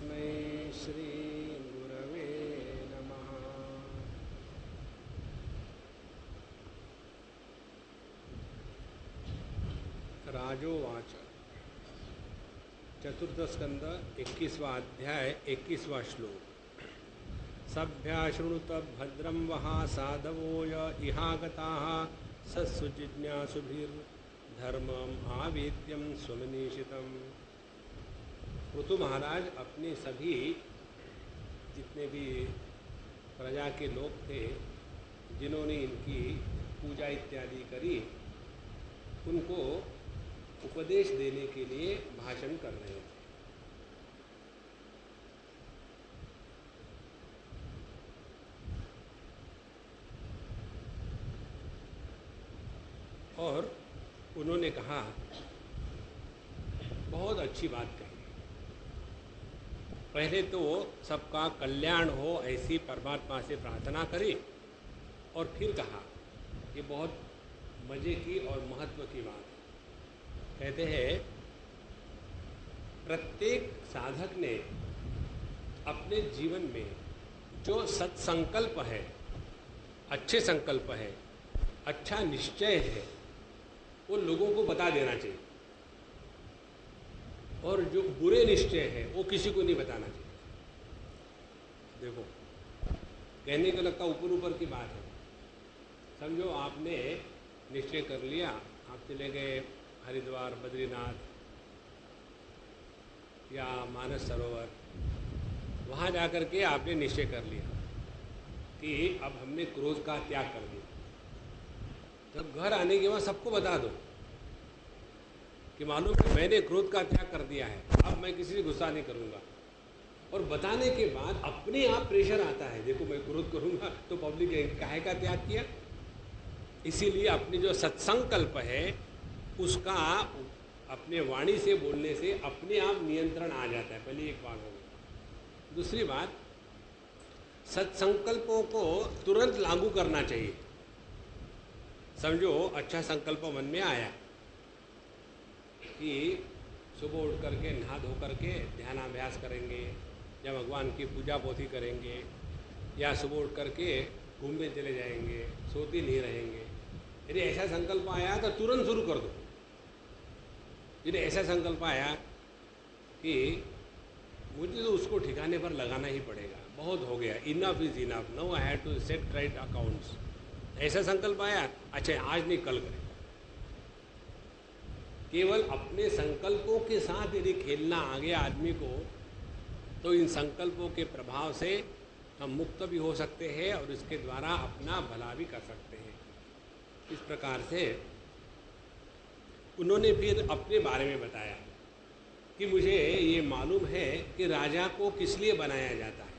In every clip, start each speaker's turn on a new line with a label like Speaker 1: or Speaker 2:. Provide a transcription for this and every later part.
Speaker 1: तस्मै श्रीगुरवे नमः। राजोवाच। चतुर्थस्कंद 21वां अध्याय 21वां श्लोक। सभ्या शृणुत भद्रं वः साधवो य इहागताः सत्सुजिज्ञासुभिर्धर्मम् आवेद्यं स्वमनीषितम्। ऋतु महाराज अपने सभी जितने भी प्रजा के लोग थे जिन्होंने इनकी पूजा इत्यादि करी, उनको उपदेश देने के लिए भाषण कर रहे थे। और उन्होंने कहा, बहुत अच्छी बात कही। पहले तो सबका कल्याण हो ऐसी परमात्मा से प्रार्थना करी, और फिर कहा, ये बहुत मज़े की और महत्व की बात है। कहते हैं, प्रत्येक साधक ने अपने जीवन में जो सत्संकल्प है, अच्छे संकल्प है, अच्छा निश्चय है, वो लोगों को बता देना चाहिए। और जो बुरे निश्चय है वो किसी को नहीं बताना चाहिए। देखो, कहने को लगता ऊपर ऊपर की बात है। समझो आपने निश्चय कर लिया, आप चले गए हरिद्वार, बद्रीनाथ या मानस सरोवर। वहाँ जाकर के आपने निश्चय कर लिया कि अब हमने क्रोध का त्याग कर दिया। तब घर आने के बाद सबको बता दो कि मालूम है मैंने क्रोध का त्याग कर दिया है, अब मैं किसी से गुस्सा नहीं करूँगा। और बताने के बाद अपने आप प्रेशर आता है, देखो मैं क्रोध करूँगा तो पब्लिक काहे का त्याग किया। इसीलिए अपनी जो सत्संकल्प है उसका अपने वाणी से बोलने से अपने आप नियंत्रण आ जाता है। पहले एक बात हो गई। दूसरी बात, सत्संकल्पों को तुरंत लागू करना चाहिए। समझो अच्छा संकल्प मन में आया कि सुबह उठ करके नहा धो करके ध्यानाभ्यास करेंगे, या भगवान की पूजा पोथी करेंगे, या सुबह उठ करके घूमने चले जाएंगे, सोते नहीं रहेंगे। यदि ऐसा संकल्प आया तो तुरंत शुरू कर दो। यदि ऐसा संकल्प आया कि मुझे तो उसको ठिकाने पर लगाना ही पड़ेगा, बहुत हो गया, enough is enough, now I have to set right accounts, ऐसा संकल्प आया, अच्छा आज नहीं कल करें। केवल अपने संकल्पों के साथ यदि खेलना आ गया आदमी को, तो इन संकल्पों के प्रभाव से हम मुक्त भी हो सकते हैं और इसके द्वारा अपना भला भी कर सकते हैं। इस प्रकार से उन्होंने फिर अपने बारे में बताया कि मुझे ये मालूम है कि राजा को किस लिए बनाया जाता है।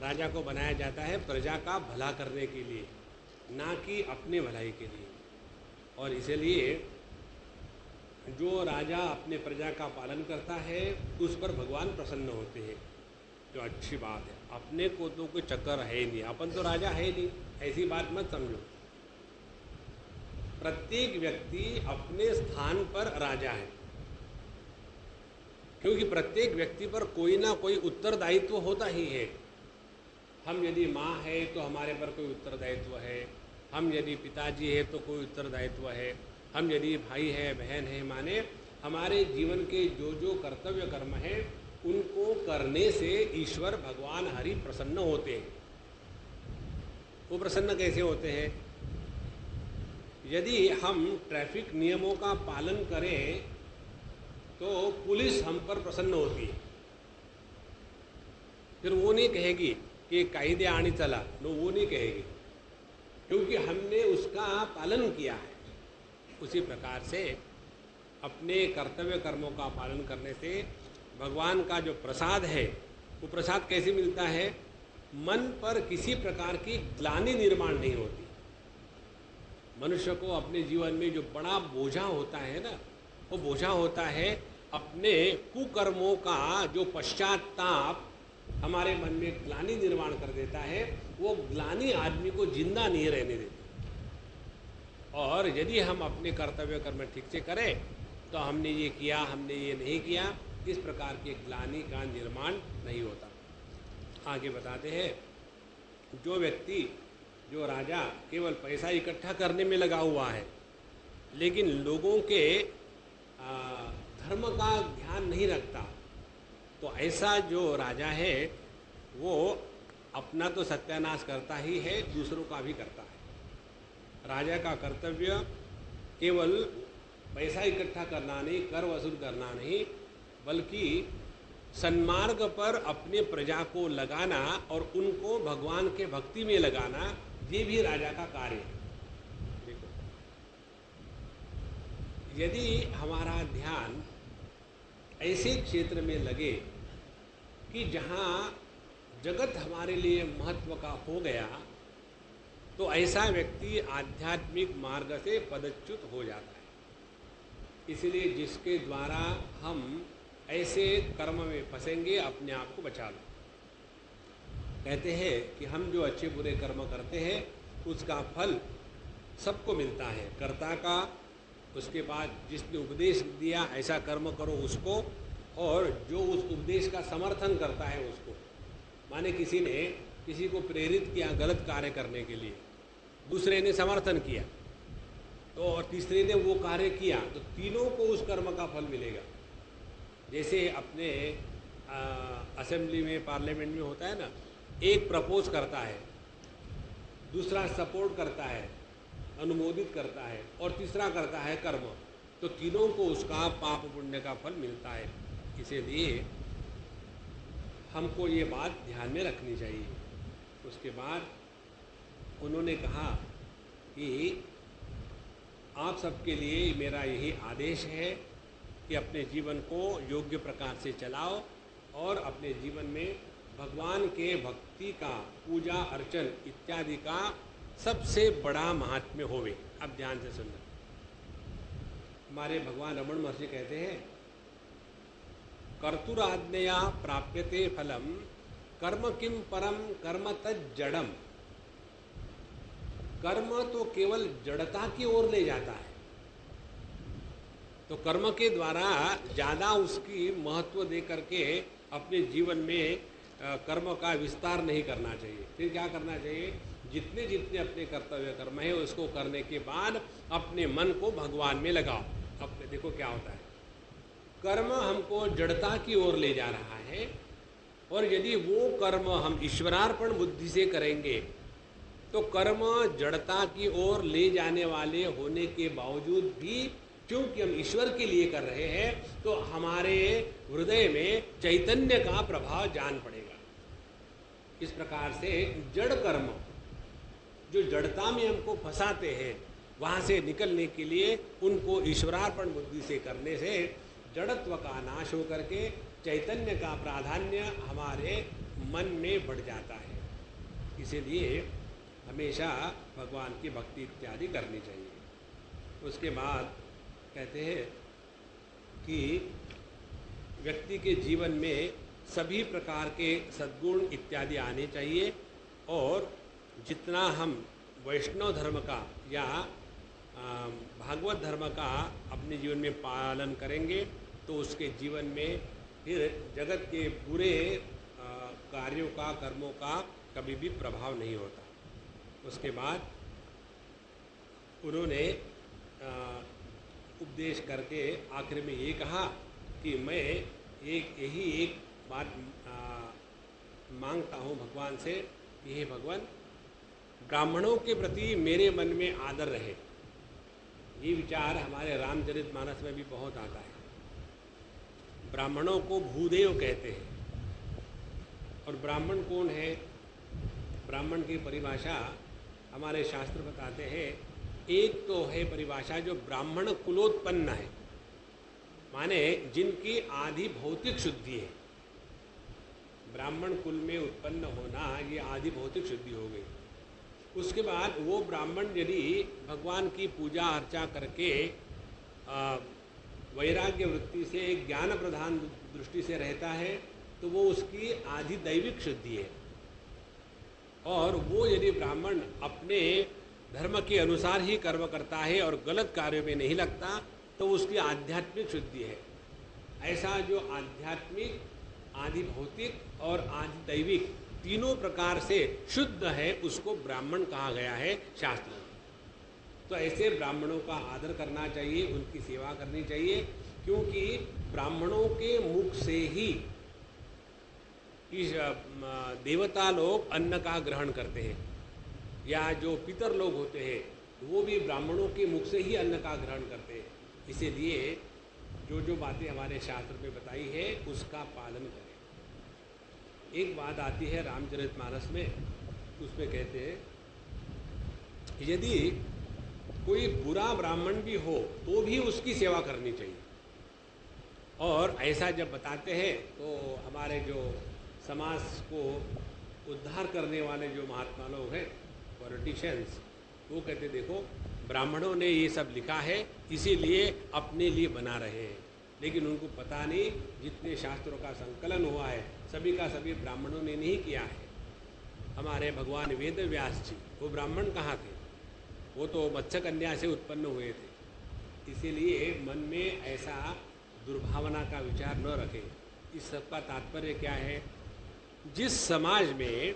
Speaker 1: राजा को बनाया जाता है प्रजा का भला करने के लिए, ना कि अपने भलाई के लिए। और इसलिए जो राजा अपने प्रजा का पालन करता है उस पर भगवान प्रसन्न होते हैं। जो अच्छी बात है, अपने को तो कोई चक्कर है ही नहीं, अपन तो राजा है ही नहीं, ऐसी बात मत समझो। प्रत्येक व्यक्ति अपने स्थान पर राजा है, क्योंकि प्रत्येक व्यक्ति पर कोई ना कोई उत्तरदायित्व होता ही है। हम यदि माँ है तो हमारे पर कोई उत्तरदायित्व है, हम यदि पिताजी है तो कोई उत्तरदायित्व है, हम यदि भाई है बहन है, माने हमारे जीवन के जो जो कर्तव्य कर्म है उनको करने से ईश्वर भगवान हरि प्रसन्न होते हैं। वो प्रसन्न कैसे होते हैं? यदि हम ट्रैफिक नियमों का पालन करें तो पुलिस हम पर प्रसन्न होती है। फिर वो नहीं कहेगी कि कायदे आनी चला, नो, वो नहीं कहेगी, क्योंकि हमने उसका पालन किया है। उसी प्रकार से अपने कर्तव्य कर्मों का पालन करने से भगवान का जो प्रसाद है, वो प्रसाद कैसे मिलता है? मन पर किसी प्रकार की ग्लानि निर्माण नहीं होती। मनुष्य को अपने जीवन में जो बड़ा बोझा होता है ना, वो बोझा होता है अपने कुकर्मों का जो पश्चाताप हमारे मन में ग्लानि निर्माण कर देता है। वो ग्लानि आदमी को जिंदा नहीं रहने देती। और यदि हम अपने कर्तव्य कर्म ठीक से करें तो हमने ये किया, हमने ये नहीं किया, इस प्रकार की ग्लानि का निर्माण नहीं होता। आगे बताते हैं, जो व्यक्ति, जो राजा केवल पैसा इकट्ठा करने में लगा हुआ है लेकिन लोगों के धर्म का ध्यान नहीं रखता, तो ऐसा जो राजा है वो अपना तो सत्यानाश करता ही है, दूसरों का भी करता है। राजा का कर्तव्य केवल पैसा इकट्ठा करना नहीं, कर वसूल करना नहीं, बल्कि सन्मार्ग पर अपने प्रजा को लगाना और उनको भगवान के भक्ति में लगाना, ये भी राजा का कार्य है। देखो, यदि हमारा ध्यान ऐसे क्षेत्र में लगे कि जहाँ जगत हमारे लिए महत्व का हो गया, तो ऐसा व्यक्ति आध्यात्मिक मार्ग से पदच्युत हो जाता है। इसलिए जिसके द्वारा हम ऐसे कर्म में फंसेंगे, अपने आप को बचा लो। कहते हैं कि हम जो अच्छे बुरे कर्म करते हैं उसका फल सबको मिलता है, कर्ता का, उसके बाद जिसने उपदेश दिया ऐसा कर्म करो उसको, और जो उस उपदेश का समर्थन करता है उसको। माने किसी ने किसी को प्रेरित किया गलत कार्य करने के लिए, दूसरे ने समर्थन किया, तो और तीसरे ने वो कार्य किया, तो तीनों को उस कर्म का फल मिलेगा। जैसे अपने असेंबली में, पार्लियामेंट में होता है ना, एक प्रपोज करता है, दूसरा सपोर्ट करता है, अनुमोदित करता है, और तीसरा करता है कर्म, तो तीनों को उसका पाप पुण्य का फल मिलता है। इसीलिए हमको ये बात ध्यान में रखनी चाहिए। उसके बाद उन्होंने कहा कि आप सबके लिए मेरा यही आदेश है कि अपने जीवन को योग्य प्रकार से चलाओ और अपने जीवन में भगवान के भक्ति का, पूजा अर्चन इत्यादि का सबसे बड़ा महात्म्य होवे। अब ध्यान से सुनना। हमारे भगवान रमण महर्षि कहते हैं, कर्तुराज्ञया प्राप्यते फलम कर्म किम परम कर्म तज्जड़म। कर्म तो केवल जड़ता की ओर ले जाता है, तो कर्म के द्वारा ज़्यादा उसकी महत्व दे करके अपने जीवन में कर्म का विस्तार नहीं करना चाहिए। फिर क्या करना चाहिए? जितने जितने अपने कर्तव्य कर्म है उसको करने के बाद अपने मन को भगवान में लगाओ। अब देखो क्या होता है, कर्म हमको जड़ता की ओर ले जा रहा है, और यदि वो कर्म हम ईश्वरार्पण बुद्धि से करेंगे तो कर्म जड़ता की ओर ले जाने वाले होने के बावजूद भी, क्योंकि हम ईश्वर के लिए कर रहे हैं, तो हमारे हृदय में चैतन्य का प्रभाव जान पड़ेगा। इस प्रकार से जड़ कर्म जो जड़ता में हमको फंसाते हैं, वहाँ से निकलने के लिए उनको ईश्वरार्पण बुद्धि से करने से जड़त्व का नाश हो करके चैतन्य का प्राधान्य हमारे मन में बढ़ जाता है। इसीलिए हमेशा भगवान की भक्ति इत्यादि करनी चाहिए। उसके बाद कहते हैं कि व्यक्ति के जीवन में सभी प्रकार के सद्गुण इत्यादि आने चाहिए, और जितना हम वैष्णव धर्म का या भागवत धर्म का अपने जीवन में पालन करेंगे तो उसके जीवन में फिर जगत के बुरे कार्यों का, कर्मों का कभी भी प्रभाव नहीं होता। उसके बाद उन्होंने उपदेश करके आखिर में ये कहा कि मैं यही एक बात मांगता हूँ भगवान से कि हे भगवान, ब्राह्मणों के प्रति मेरे मन में आदर रहे। ये विचार हमारे रामचरितमानस में भी बहुत आता है। ब्राह्मणों को भूदेव कहते हैं, और ब्राह्मण कौन है? ब्राह्मण की परिभाषा हमारे शास्त्र बताते हैं, एक तो है परिभाषा जो ब्राह्मण कुलोत्पन्न है, माने जिनकी आदि भौतिक शुद्धि है। ब्राह्मण कुल में उत्पन्न होना ये आदि भौतिक शुद्धि हो गई। उसके बाद वो ब्राह्मण यदि भगवान की पूजा अर्चा करके वैराग्य वृत्ति से ज्ञान प्रधान दृष्टि से रहता है तो वो उसकी आदि दैविक शुद्धि है। और वो यदि ब्राह्मण अपने धर्म के अनुसार ही कर्म करता है और गलत कार्यों में नहीं लगता तो उसकी आध्यात्मिक शुद्धि है। ऐसा जो आध्यात्मिक, आदि भौतिक और आदि दैविक तीनों प्रकार से शुद्ध है, उसको ब्राह्मण कहा गया है शास्त्र में। तो ऐसे ब्राह्मणों का आदर करना चाहिए, उनकी सेवा करनी चाहिए, क्योंकि ब्राह्मणों के मुख से ही देवता लोग अन्न का ग्रहण करते हैं, या जो पितर लोग होते हैं वो भी ब्राह्मणों के मुख से ही अन्न का ग्रहण करते हैं। इसीलिए जो जो बातें हमारे शास्त्र में बताई है उसका पालन करें। एक बात आती है रामचरितमानस में, उसमें कहते हैं यदि कोई बुरा ब्राह्मण भी हो तो भी उसकी सेवा करनी चाहिए। और ऐसा जब बताते हैं तो हमारे जो समाज को उद्धार करने वाले जो महात्मा लोग हैं, पॉलिटिशियंस, वो कहते देखो ब्राह्मणों ने ये सब लिखा है इसीलिए अपने लिए बना रहे हैं, लेकिन उनको पता नहीं जितने शास्त्रों का संकलन हुआ है सभी का सभी ब्राह्मणों ने नहीं किया है। हमारे भगवान वेद व्यास जी वो ब्राह्मण कहाँ थे, वो तो मत्स्य कन्या से उत्पन्न हुए थे। इसीलिए मन में ऐसा दुर्भावना का विचार न रखें। इस सब का तात्पर्य क्या है, जिस समाज में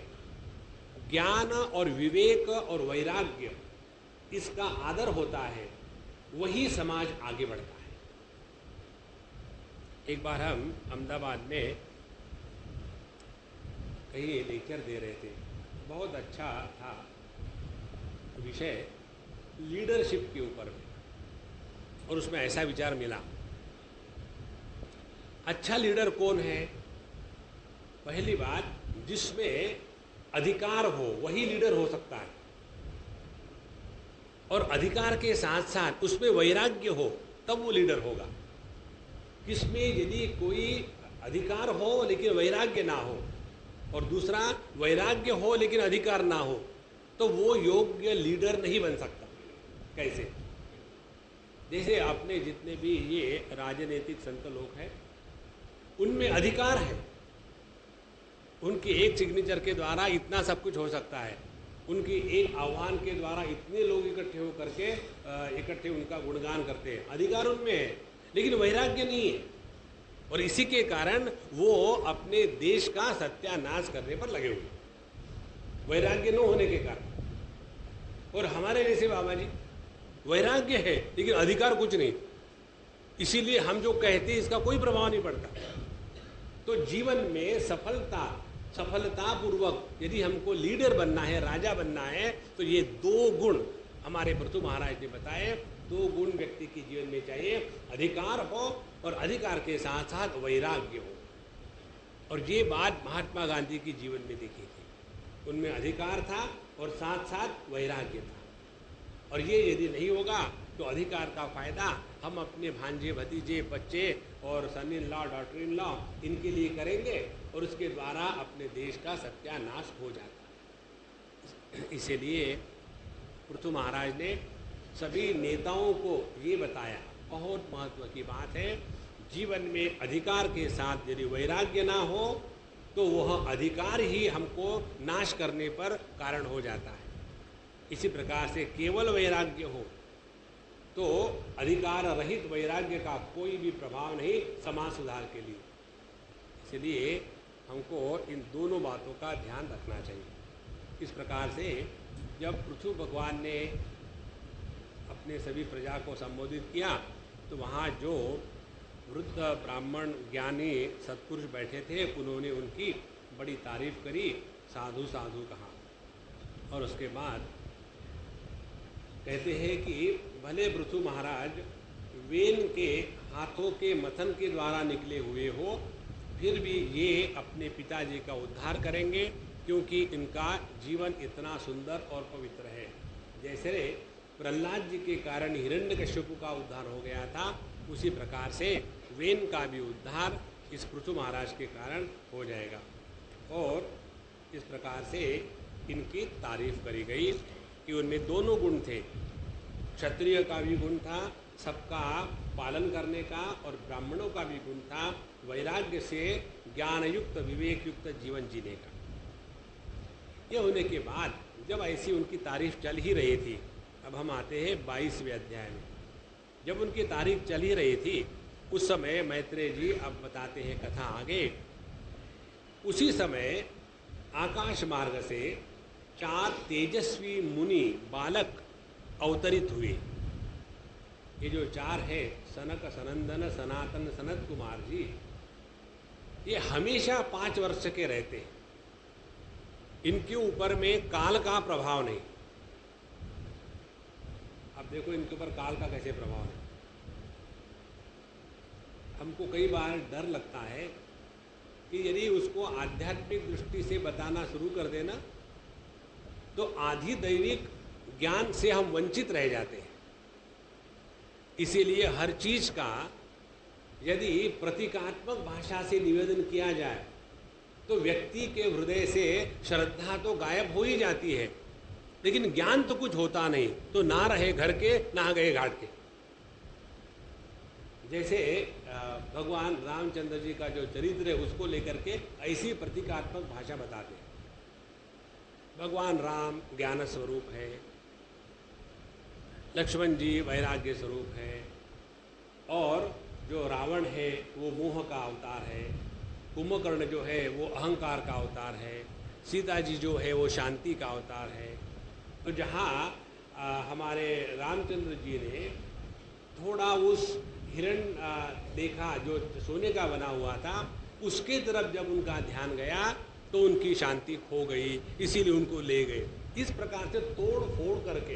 Speaker 1: ज्ञान और विवेक और वैराग्य इसका आदर होता है वही समाज आगे बढ़ता है। एक बार हम अहमदाबाद में कहीं लेक्चर दे रहे थे, बहुत अच्छा था विषय लीडरशिप के ऊपर में, और उसमें ऐसा विचार मिला, अच्छा लीडर कौन है। पहली बात, जिसमें अधिकार हो वही लीडर हो सकता है, और अधिकार के साथ साथ उसमें वैराग्य हो तब वो लीडर होगा। किसमें यदि कोई अधिकार हो लेकिन वैराग्य ना हो, और दूसरा वैराग्य हो लेकिन अधिकार ना हो, तो वो योग्य लीडर नहीं बन सकता। कैसे? जैसे आपने जितने भी ये राजनीतिक संत लोग हैं उनमें अधिकार है, उनकी एक सिग्नेचर के द्वारा इतना सब कुछ हो सकता है, उनकी एक आह्वान के द्वारा इतने लोग इकट्ठे होकर के इकट्ठे उनका गुणगान करते हैं, अधिकार उनमें है, लेकिन वैराग्य नहीं है। और इसी के कारण वो अपने देश का सत्यानाश करने पर लगे हुए, वैराग्य न होने के कारण। और हमारे जैसे बाबा जी वैराग्य है लेकिन अधिकार कुछ नहीं, इसीलिए हम जो कहते हैं इसका कोई प्रभाव नहीं पड़ता। तो जीवन में सफलतापूर्वक यदि हमको लीडर बनना है, राजा बनना है, तो ये दो गुण हमारे पृथु महाराज ने बताए। दो गुण व्यक्ति के जीवन में चाहिए, अधिकार हो और अधिकार के साथ साथ वैराग्य हो। और ये बात महात्मा गांधी की जीवन में देखी थी, उनमें अधिकार था और साथ साथ वैराग्य था। और ये यदि नहीं होगा तो अधिकार का फायदा हम अपने भांजे, भतीजे, बच्चे और son in law, daughter in law इनके लिए करेंगे, और उसके द्वारा अपने देश का सत्यानाश हो जाता है। इसीलिए पृथु महाराज ने सभी नेताओं को ये बताया, बहुत महत्व की बात है, जीवन में अधिकार के साथ यदि वैराग्य ना हो तो वह अधिकार ही हमको नाश करने पर कारण हो जाता है। इसी प्रकार से केवल वैराग्य हो तो अधिकार रहित वैराग्य का कोई भी प्रभाव नहीं समाज सुधार के लिए। इसलिए हमको इन दोनों बातों का ध्यान रखना चाहिए। इस प्रकार से जब पृथु भगवान ने अपने सभी प्रजा को संबोधित किया तो वहाँ जो वृद्ध ब्राह्मण ज्ञानी सत्पुरुष बैठे थे उन्होंने उनकी बड़ी तारीफ करी, साधु साधु कहा। और उसके बाद कहते हैं कि भले पृथु महाराज वेन के हाथों के मथन के द्वारा निकले हुए हो, फिर भी ये अपने पिताजी का उद्धार करेंगे, क्योंकि इनका जीवन इतना सुंदर और पवित्र है। जैसे प्रहलाद जी के कारण हिरण्यकश्यप का उद्धार हो गया था, उसी प्रकार से वेन का भी उद्धार इस पृथु महाराज के कारण हो जाएगा। और इस प्रकार से इनकी तारीफ करी गई कि उनमें दोनों गुण थे, क्षत्रिय का भी गुण था सबका पालन करने का, और ब्राह्मणों का भी गुण था वैराग्य से ज्ञानयुक्त विवेकयुक्त जीवन जीने का। यह होने के बाद जब ऐसी उनकी तारीफ चल ही रही थी, अब हम आते हैं 22वें अध्याय में। जब उनकी तारीफ चल ही रही थी उस समय मैत्रेय जी अब बताते हैं कथा आगे। उसी समय आकाश मार्ग से 4 तेजस्वी मुनि बालक अवतरित हुए। ये जो 4 है, सनक, सनंदन, सनातन, सनत कुमार जी, ये हमेशा 5 वर्ष के रहते हैं। इनके ऊपर में काल का प्रभाव नहीं। अब देखो इनके ऊपर काल का कैसे प्रभाव है। हमको कई बार डर लगता है कि यदि उसको आध्यात्मिक दृष्टि से बताना शुरू कर देना तो आधि दैविक ज्ञान से हम वंचित रह जाते हैं। इसीलिए हर चीज का यदि प्रतीकात्मक भाषा से निवेदन किया जाए तो व्यक्ति के हृदय से श्रद्धा तो गायब हो ही जाती है, लेकिन ज्ञान तो कुछ होता नहीं। तो ना रहे घर के ना गए घाट के। जैसे भगवान रामचंद्र जी का जो चरित्र है उसको लेकर के ऐसी प्रतीकात्मक भाषा बताते हैं। भगवान राम ज्ञान स्वरूप है, लक्ष्मण जी वैराग्य स्वरूप है, और जो रावण है वो मोह का अवतार है, कुंभकर्ण जो है वो अहंकार का अवतार है, सीता जी जो है वो शांति का अवतार है। तो जहाँ हमारे रामचंद्र जी ने थोड़ा उस हिरण देखा जो सोने का बना हुआ था, उसके तरफ जब उनका ध्यान गया तो उनकी शांति खो गई, इसीलिए उनको ले गए। इस प्रकार से तोड़ फोड़ करके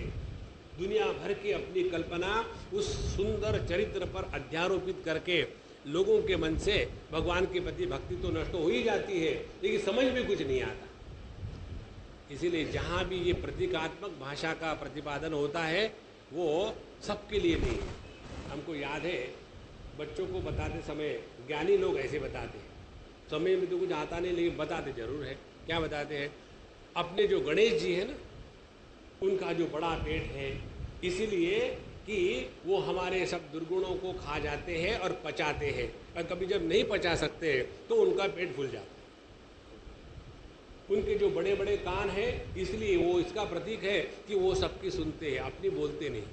Speaker 1: दुनिया भर की अपनी कल्पना उस सुंदर चरित्र पर अध्यारोपित करके लोगों के मन से भगवान के प्रति भक्ति तो नष्ट हो ही जाती है, लेकिन समझ में कुछ नहीं आता। इसीलिए जहाँ भी ये प्रतीकात्मक भाषा का प्रतिपादन होता है वो सबके लिए नहीं है। हमको याद है बच्चों को बताते समय ज्ञानी लोग ऐसे बताते हैं, समय में तो कुछ आता नहीं लेकिन बताते जरूर है। क्या बताते हैं? अपने जो गणेश जी है ना, उनका जो बड़ा पेट है, इसीलिए कि वो हमारे सब दुर्गुणों को खा जाते हैं और पचाते हैं, और कभी जब नहीं पचा सकते तो उनका पेट फूल जाता है। उनके जो बड़े बड़े कान हैं, इसलिए वो इसका प्रतीक है कि वो सबकी सुनते हैं, अपनी बोलते नहीं।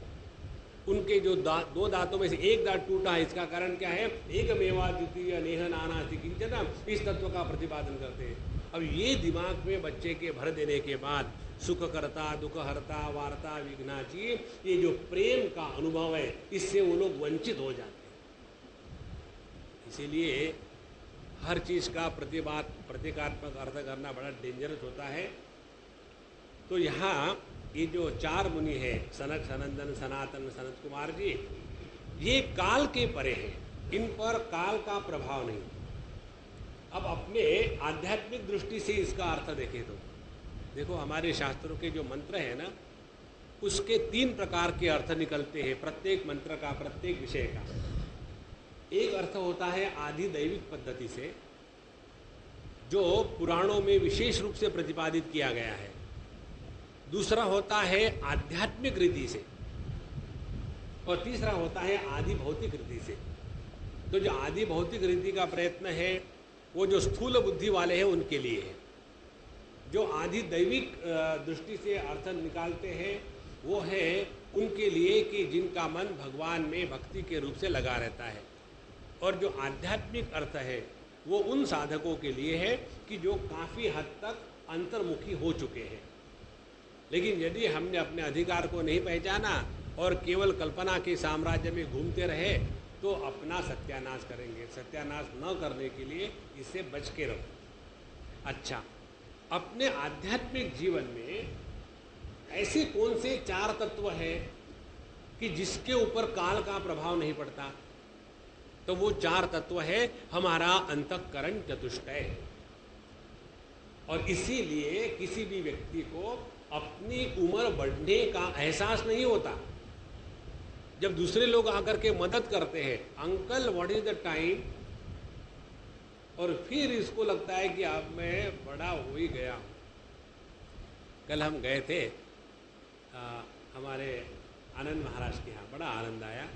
Speaker 1: उनके जो दो दांतों में से एक दांत टूटा है, इसका कारण क्या है? एक मेवा द्वितीय नेह नानास्ति किंचन, इस तत्व का प्रतिपादन करते हैं। अब ये दिमाग में बच्चे के भर देने के बाद सुख करता, दुख हरता, वार्ता विघ्नाची, ये जो प्रेम का अनुभव है, इससे वो लोग वंचित हो जाते हैं। इसीलिए हर चीज का प्रतीकात्मक अर्थ करना बड़ा डेंजरस होता है। तो यहाँ ये जो 4 मुनि हैं, सनक, सनंदन, सनातन, सनत कुमार जी, ये काल के परे हैं, इन पर काल का प्रभाव नहीं। अब अपने आध्यात्मिक दृष्टि से इसका अर्थ देखें तो देखो, हमारे शास्त्रों के जो मंत्र है ना, उसके 3 प्रकार के अर्थ निकलते हैं प्रत्येक मंत्र का, प्रत्येक विषय का। एक अर्थ होता है आदि दैविक पद्धति से, जो पुराणों में विशेष रूप से प्रतिपादित किया गया है। दूसरा होता है आध्यात्मिक रीति से, और तीसरा होता है आदि भौतिक रीति से। तो जो आदि भौतिक रीति का प्रयत्न है वो जो स्थूल बुद्धि वाले हैं उनके लिए है। जो आदि दैविक दृष्टि से अर्थ निकालते हैं वो है उनके लिए कि जिनका मन भगवान में भक्ति के रूप से लगा रहता है। और जो आध्यात्मिक अर्थ है वो उन साधकों के लिए है कि जो काफ़ी हद तक अंतर्मुखी हो चुके हैं। लेकिन यदि हमने अपने अधिकार को नहीं पहचाना और केवल कल्पना के साम्राज्य में घूमते रहे तो अपना सत्यानाश करेंगे। सत्यानाश न करने के लिए इससे बच के रहो। अच्छा, अपने आध्यात्मिक जीवन में ऐसे कौन से 4 तत्व हैं कि जिसके ऊपर काल का प्रभाव नहीं पड़ता? तो वो 4 तत्व है हमारा अंतःकरण चतुष्टय। और इसीलिए किसी भी व्यक्ति को अपनी उम्र बढ़ने का एहसास नहीं होता। जब दूसरे लोग आकर के मदद करते हैं, uncle what is the time, और फिर इसको लगता है कि अब मैं बड़ा हो ही गया हूँ। कल हम गए थे हमारे आनंद महाराज के यहाँ, बड़ा आनंद आया।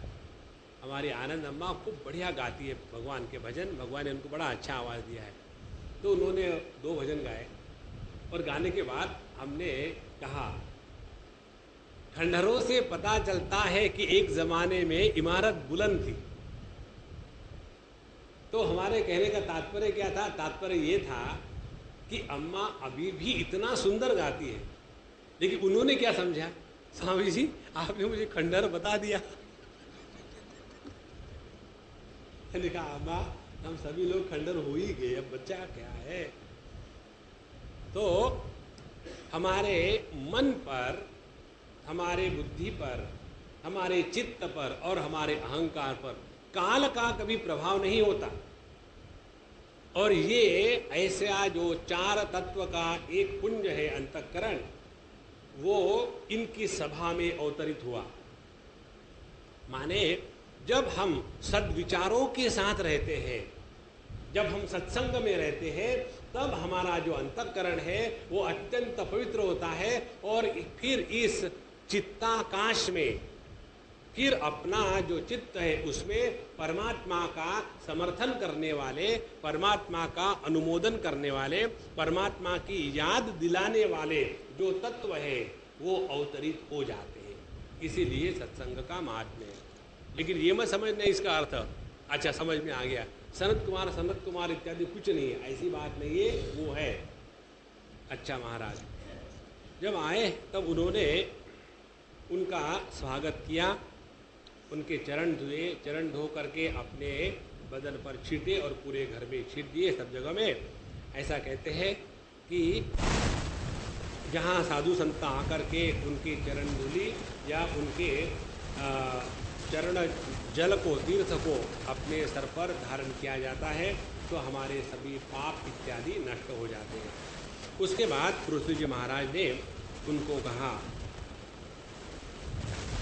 Speaker 1: हमारी आनंद अम्मा खूब बढ़िया गाती है भगवान के भजन, भगवान ने उनको बड़ा अच्छा आवाज़ दिया है। तो उन्होंने 2 भजन गाए, और गाने के बाद हमने कहा, खंडहरों से पता चलता है कि एक ज़माने में इमारत बुलंद थी, तो हमारे कहने का तात्पर्य क्या था? तात्पर्य ये था कि अम्मा अभी भी इतना सुंदर गाती है, लेकिन उन्होंने क्या समझा, स्वामी जी आपने मुझे खंडहर बता दिया। मैंने कहा अम्मा हम सभी लोग खंडहर हो ही गए, अब बच्चा क्या है। तो हमारे मन पर, हमारे बुद्धि पर, हमारे चित्त पर और हमारे अहंकार पर काल का कभी प्रभाव नहीं होता। और ये ऐसा जो चार तत्व का एक पुंज है अंतःकरण, वो इनकी सभा में अवतरित हुआ। माने जब हम सद्विचारों के साथ रहते हैं, जब हम सत्संग में रहते हैं, तब हमारा जो अंतःकरण है वो अत्यंत पवित्र होता है। और फिर इस चित्ताकाश में, फिर अपना जो चित्त है उसमें परमात्मा का समर्थन करने वाले, परमात्मा का अनुमोदन करने वाले, परमात्मा की याद दिलाने वाले जो तत्व है वो अवतरित हो जाते हैं। इसीलिए सत्संग का महात्म्य है। लेकिन ये मत समझना इसका अर्थ, अच्छा समझ में आ गया, सनत कुमार इत्यादि कुछ नहीं है, ऐसी बात नहीं है, वो है। अच्छा महाराज जब आए तब उन्होंने उनका स्वागत किया, उनके चरण धोए, चरण धो करके अपने बदन पर छीटे और पूरे घर में छीट दिए, सब जगह में। ऐसा कहते हैं कि जहाँ साधु संत आकर के उनके चरण धूली या उनके चरण जल को, तीर्थ को अपने सर पर धारण किया जाता है तो हमारे सभी पाप इत्यादि नष्ट हो जाते हैं। उसके बाद पृथ्वी जी महाराज ने उनको कहा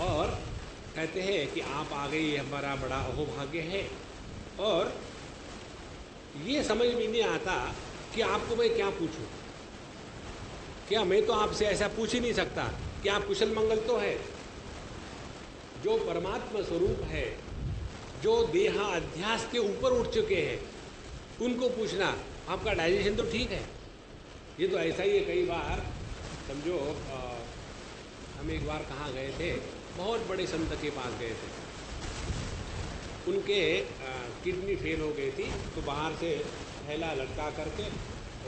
Speaker 1: और कहते हैं कि आप आ गए, ये हमारा बड़ा अहोभाग्य है। और ये समझ में नहीं आता कि आपको मैं क्या पूछूं, क्या मैं तो आपसे ऐसा पूछ ही नहीं सकता कि आप कुशल मंगल तो है। जो परमात्मा स्वरूप है, जो देहा अध्यास के ऊपर उठ चुके हैं, उनको पूछना आपका डाइजेशन तो ठीक है। ये तो ऐसा ही है। कई बार समझो हम एक बार कहाँ गए थे, बहुत बड़े संत के पास गए थे, उनके किडनी फेल हो गई थी, तो बाहर से थैला लटका करके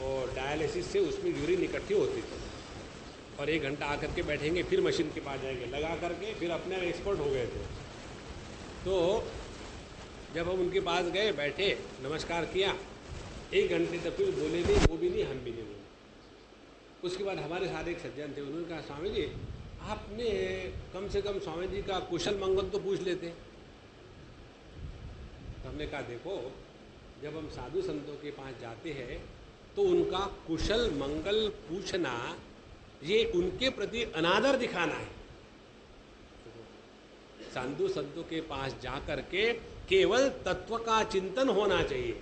Speaker 1: और डायलिसिस से उसमें यूरिन इकट्ठी होती थी, और 1 घंटा आकर के बैठेंगे, फिर मशीन के पास जाएंगे, लगा करके फिर अपने एक्सपर्ट हो गए थे। तो जब हम उनके पास गए, बैठे, नमस्कार किया, 1 घंटे तक फिर बोले नहीं, वो भी नहीं, हम भी नहीं बोले। उसके बाद हमारे साथ एक सज्जन थे, उन्होंने कहा स्वामी जी आपने कम से कम स्वामी जी का कुशल मंगल तो पूछ लेते। तो हमने कहा देखो, जब हम साधु संतों के पास जाते हैं तो उनका कुशल मंगल पूछना ये उनके प्रति अनादर दिखाना है। साधु संतों के पास जाकर के केवल तत्व का चिंतन होना चाहिए,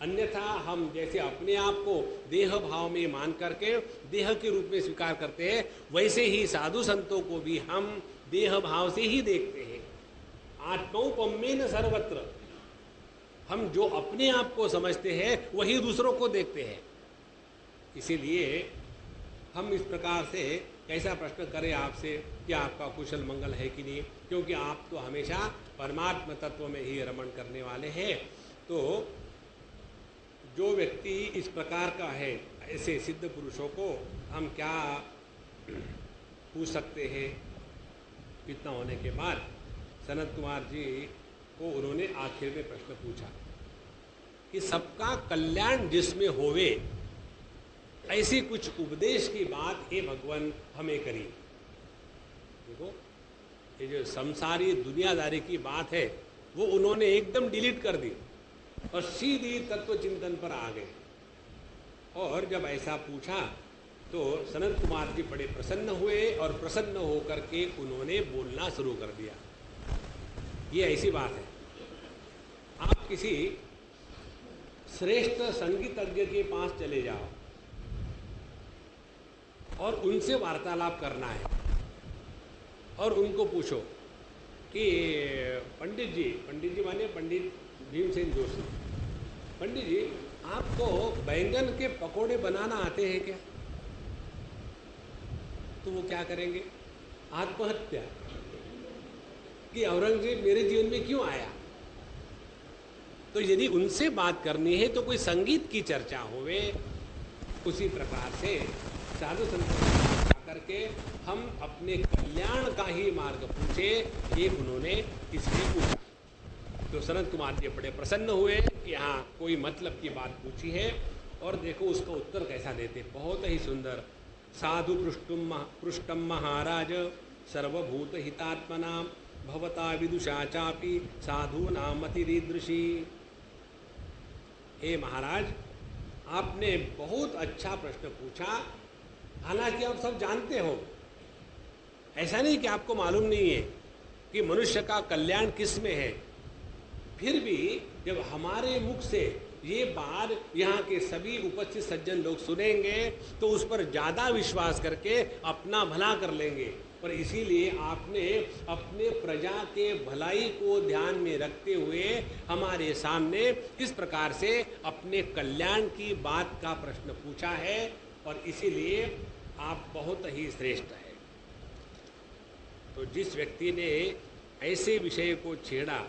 Speaker 1: अन्यथा हम जैसे अपने आप को देह भाव में मान करके देह के रूप में स्वीकार करते हैं, वैसे ही साधु संतों को भी हम देह भाव से ही देखते हैं। आत्मौपम्येन सर्वत्र, हम जो अपने आप को समझते हैं वही दूसरों को देखते हैं। इसीलिए हम इस प्रकार से कैसा प्रश्न करें आपसे कि आपका कुशल मंगल है कि नहीं, क्योंकि आप तो हमेशा परमात्मा तत्व में ही रमण करने वाले हैं। तो जो व्यक्ति इस प्रकार का है, ऐसे सिद्ध पुरुषों को हम क्या पूछ सकते हैं। इतना होने के बाद सनत कुमार जी को उन्होंने आखिर में प्रश्न पूछा कि सबका कल्याण जिसमें होवे, ऐसी कुछ उपदेश की बात हे भगवान हमें करी। देखो ये जो संसारी दुनियादारी की बात है वो उन्होंने एकदम डिलीट कर दी और सीधी तत्व चिंतन पर आ गए। और जब ऐसा पूछा तो सनत कुमार जी बड़े प्रसन्न हुए और प्रसन्न होकर के उन्होंने बोलना शुरू कर दिया। ये ऐसी बात है, आप किसी श्रेष्ठ संगीतज्ञ के पास चले जाओ और उनसे वार्तालाप करना है और उनको पूछो कि पंडित जी माने पंडित भीमसेन जोशी, पंडित जी आपको बैंगन के पकोड़े बनाना आते हैं क्या? तो वो क्या करेंगे? आत्महत्या कि औरंगजेब मेरे जीवन में क्यों आया। तो यदि उनसे बात करनी है तो कोई संगीत की चर्चा होवे। उसी प्रकार से साधु संतों करके हम अपने कल्याण का ही मार्ग पूछे, ये उन्होंने इसलिए पूछा। तो सनत कुमार जी बड़े प्रसन्न हुए कि यहाँ कोई मतलब की बात पूछी है, और देखो उसका उत्तर कैसा देते, बहुत ही सुंदर। साधु पृष्टम महाराज सर्वभूत हितात्मना भवता विदुषा चापि साधु नाम अतिरीदृशी। हे महाराज, आपने बहुत अच्छा प्रश्न पूछा। हालांकि आप सब जानते हो, ऐसा नहीं कि आपको मालूम नहीं है कि मनुष्य का कल्याण किस में है। फिर भी जब हमारे मुख से ये बात यहाँ के सभी उपस्थित सज्जन लोग सुनेंगे तो उस पर ज़्यादा विश्वास करके अपना भला कर लेंगे। और इसीलिए आपने अपने प्रजा के भलाई को ध्यान में रखते हुए हमारे सामने इस प्रकार से अपने कल्याण की बात का प्रश्न पूछा है, और इसीलिए आप बहुत ही श्रेष्ठ हैं। तो जिस व्यक्ति ने ऐसे विषय को छेड़ा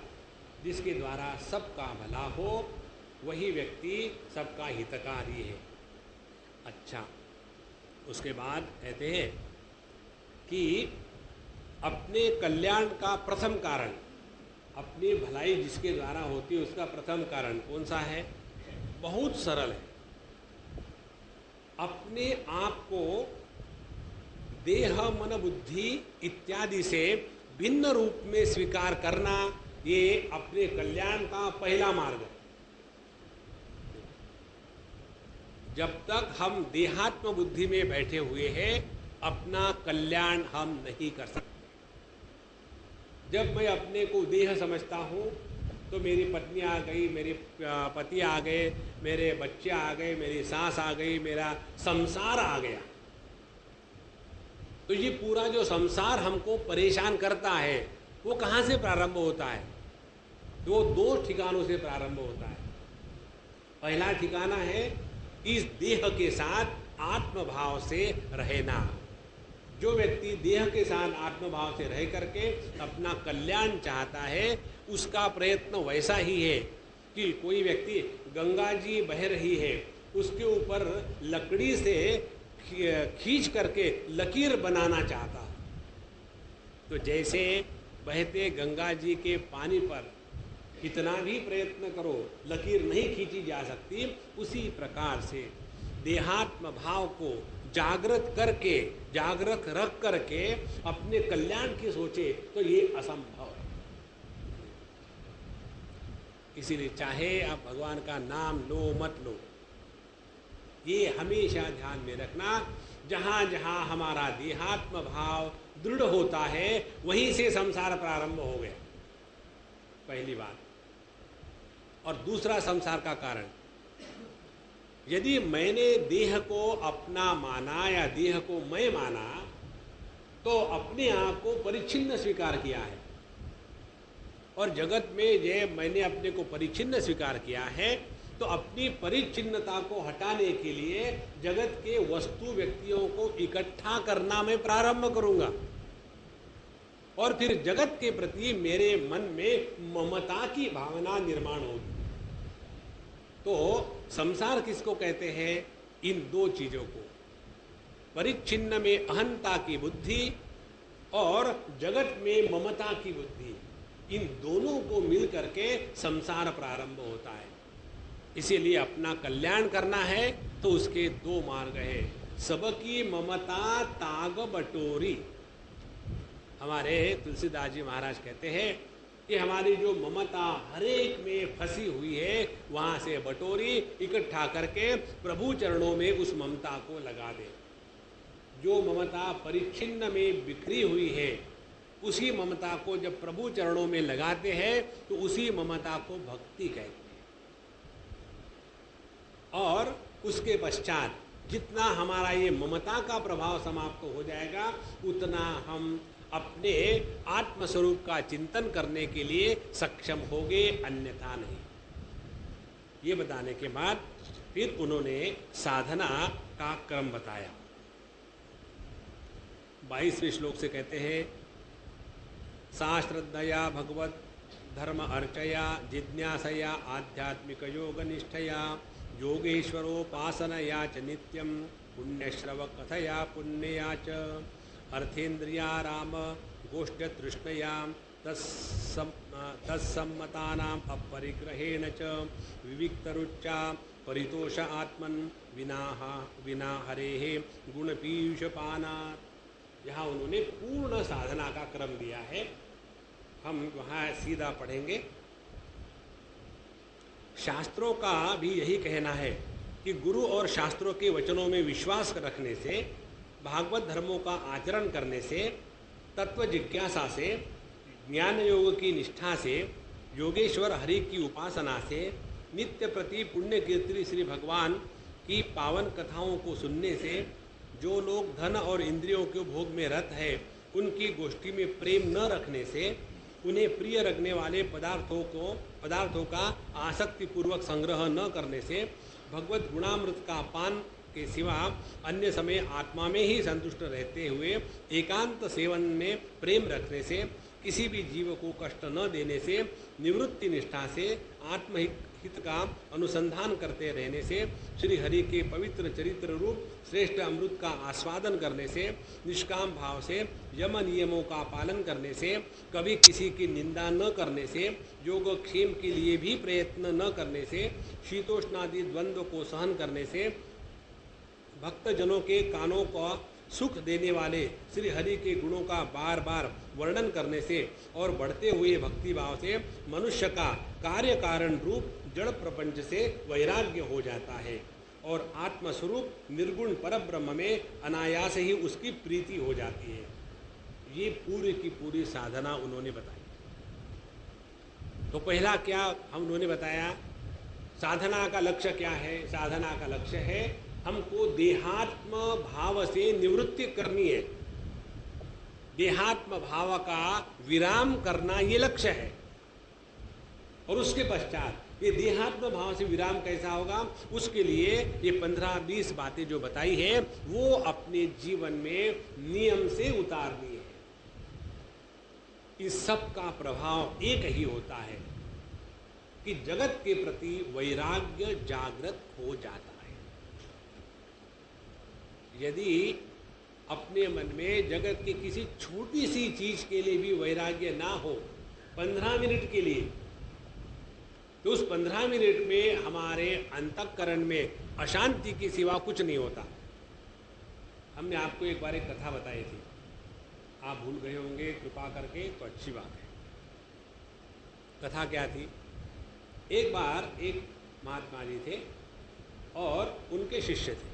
Speaker 1: जिसके द्वारा सबका भला हो, वही व्यक्ति सबका हितकारी है। अच्छा, उसके बाद कहते हैं कि अपने कल्याण का प्रथम कारण, अपनी भलाई जिसके द्वारा होती है उसका प्रथम कारण कौन सा है? बहुत सरल है। अपने आप को देह मन बुद्धि इत्यादि से भिन्न रूप में स्वीकार करना, ये अपने कल्याण का पहला मार्ग है। जब तक हम देहात्म बुद्धि में बैठे हुए हैं, अपना कल्याण हम नहीं कर सकते। जब मैं अपने को देह समझता हूँ तो मेरी पत्नी आ गई, मेरे पति आ गए, मेरे बच्चे आ गए, मेरी सास आ गई, मेरा संसार आ गया। तो ये पूरा जो संसार हमको परेशान करता है वो कहाँ से प्रारंभ होता है? वो दो ठिकानों से प्रारंभ होता है। पहला ठिकाना है इस देह के साथ आत्मभाव से रहना। जो व्यक्ति देह के साथ आत्मभाव से रह करके अपना कल्याण चाहता है, उसका प्रयत्न वैसा ही है कि कोई व्यक्ति गंगा जी बह रही है, उसके ऊपर लकड़ी से खींच करके लकीर बनाना चाहता है। तो जैसे बहते गंगा जी के पानी पर कितना भी प्रयत्न करो लकीर नहीं खींची जा सकती, उसी प्रकार से देहात्म भाव को जागृत करके, जागृत रख करके अपने कल्याण की सोचे तो ये असंभव है। इसीलिए चाहे आप भगवान का नाम लो मत लो, ये हमेशा ध्यान में रखना। जहाँ जहाँ हमारा देहात्म भाव दृढ़ होता है वहीं से संसार प्रारंभ हो गया, पहली बात। और दूसरा संसार का कारण, यदि मैंने देह को अपना माना या देह को मैं माना तो अपने आप को परिच्छिन्न स्वीकार किया है। और जगत में ये मैंने अपने को परिच्छिन्न स्वीकार किया है, तो अपनी परिच्छिन्नता को हटाने के लिए जगत के वस्तु व्यक्तियों को इकट्ठा करना मैं प्रारंभ करूंगा, और फिर जगत के प्रति मेरे मन में ममता की भावना निर्माण होगी। तो संसार किसको कहते हैं? इन दो चीजों को, परिच्छिन्न में अहंता की बुद्धि और जगत में ममता की बुद्धि, इन दोनों को मिल करके संसार प्रारंभ होता है। इसीलिए अपना कल्याण करना है तो उसके दो मार्ग हैं। सबकी ममता ताग बटोरी। हमारे तुलसीदास जी महाराज कहते हैं कि हमारी जो ममता हर एक में फंसी हुई है, वहाँ से बटोरी इकट्ठा करके प्रभु चरणों में उस ममता को लगा दे। जो ममता परिच्छिन्न में बिखरी हुई है, उसी ममता को जब प्रभु चरणों में लगाते हैं तो उसी ममता को भक्ति कहते हैं। और उसके पश्चात जितना हमारा ये ममता का प्रभाव समाप्त हो जाएगा, उतना हम अपने आत्मस्वरूप का चिंतन करने के लिए सक्षम होंगे, अन्यथा नहीं। ये बताने के बाद फिर उन्होंने साधना का क्रम बताया। 22वें श्लोक से कहते हैं, सा श्रद्धया भगवत धर्म अर्चया जिज्ञासया आध्यात्मिक योग निष्ठया योगेश्वरोपासनया च नित्यं पुण्यश्रव कथया पुण्यया च अर्थेन्द्रियाराम गोष्ठतृष्णया तत्सम्मतानाम् अपरिग्रहेण च विविक्तरुच्चा परितोष आत्मन विना हरेः गुणपीयूषपानात्। यहाँ उन्होंने पूर्ण साधना का क्रम दिया है, हम वहाँ सीधा पढ़ेंगे। शास्त्रों का भी यही कहना है कि गुरु और शास्त्रों के वचनों में विश्वास रखने से, भागवत धर्मों का आचरण करने से, तत्व जिज्ञासा से, ज्ञान योग की निष्ठा से, योगेश्वर हरि की उपासना से, नित्य प्रति पुण्य कीर्ति श्री भगवान की पावन कथाओं को सुनने से, जो लोग धन और इंद्रियों के भोग में रत है उनकी गोष्ठी में प्रेम न रखने से, उन्हें प्रिय रखने वाले पदार्थों का आसक्तिपूर्वक संग्रह न करने से, भगवत गुणामृत का पान के सिवा अन्य समय आत्मा में ही संतुष्ट रहते हुए एकांत सेवन में प्रेम रखने से, किसी भी जीव को कष्ट न देने से, निवृत्ति निष्ठा से, आत्महित का अनुसंधान करते रहने से, श्री हरि के पवित्र चरित्र रूप श्रेष्ठ अमृत का आस्वादन करने से, निष्काम भाव से, यम नियमों का पालन करने से, कभी किसी की निंदा न करने से, योगक्षेम के लिए भी प्रयत्न न करने से, शीतोष्णादि द्वंद्व को सहन करने से, भक्तजनों के कानों को सुख देने वाले श्री हरि के गुणों का बार बार वर्णन करने से और बढ़ते हुए भक्तिभाव से मनुष्य का कार्य कारण रूप जड़ प्रपंच से वैराग्य हो जाता है और आत्मस्वरूप निर्गुण परब्रह्म में अनायास ही उसकी प्रीति हो जाती है। ये पूरी की पूरी साधना उन्होंने बताई। तो पहला क्या उन्होंने बताया, साधना का लक्ष्य क्या है? साधना का लक्ष्य है हमको देहात्म भाव से निवृत्ति करनी है, देहात्म भाव का विराम करना ये लक्ष्य है। और उसके पश्चात ये देहात्म भाव से विराम कैसा होगा, उसके लिए ये 15-20 बातें जो बताई है वो अपने जीवन में नियम से उतारनी है। इस सब का प्रभाव एक ही होता है कि जगत के प्रति वैराग्य जागृत हो जाता है। यदि अपने मन में जगत की किसी छोटी सी चीज के लिए भी वैराग्य ना हो, 15 मिनट के लिए, तो उस 15 मिनट में हमारे अंतःकरण में अशांति के सिवा कुछ नहीं होता। हमने आपको एक बार एक कथा बताई थी, आप भूल गए होंगे कृपा करके, तो अच्छी बात है। कथा क्या थी? एक बार एक महात्मा जी थे और उनके शिष्य थे,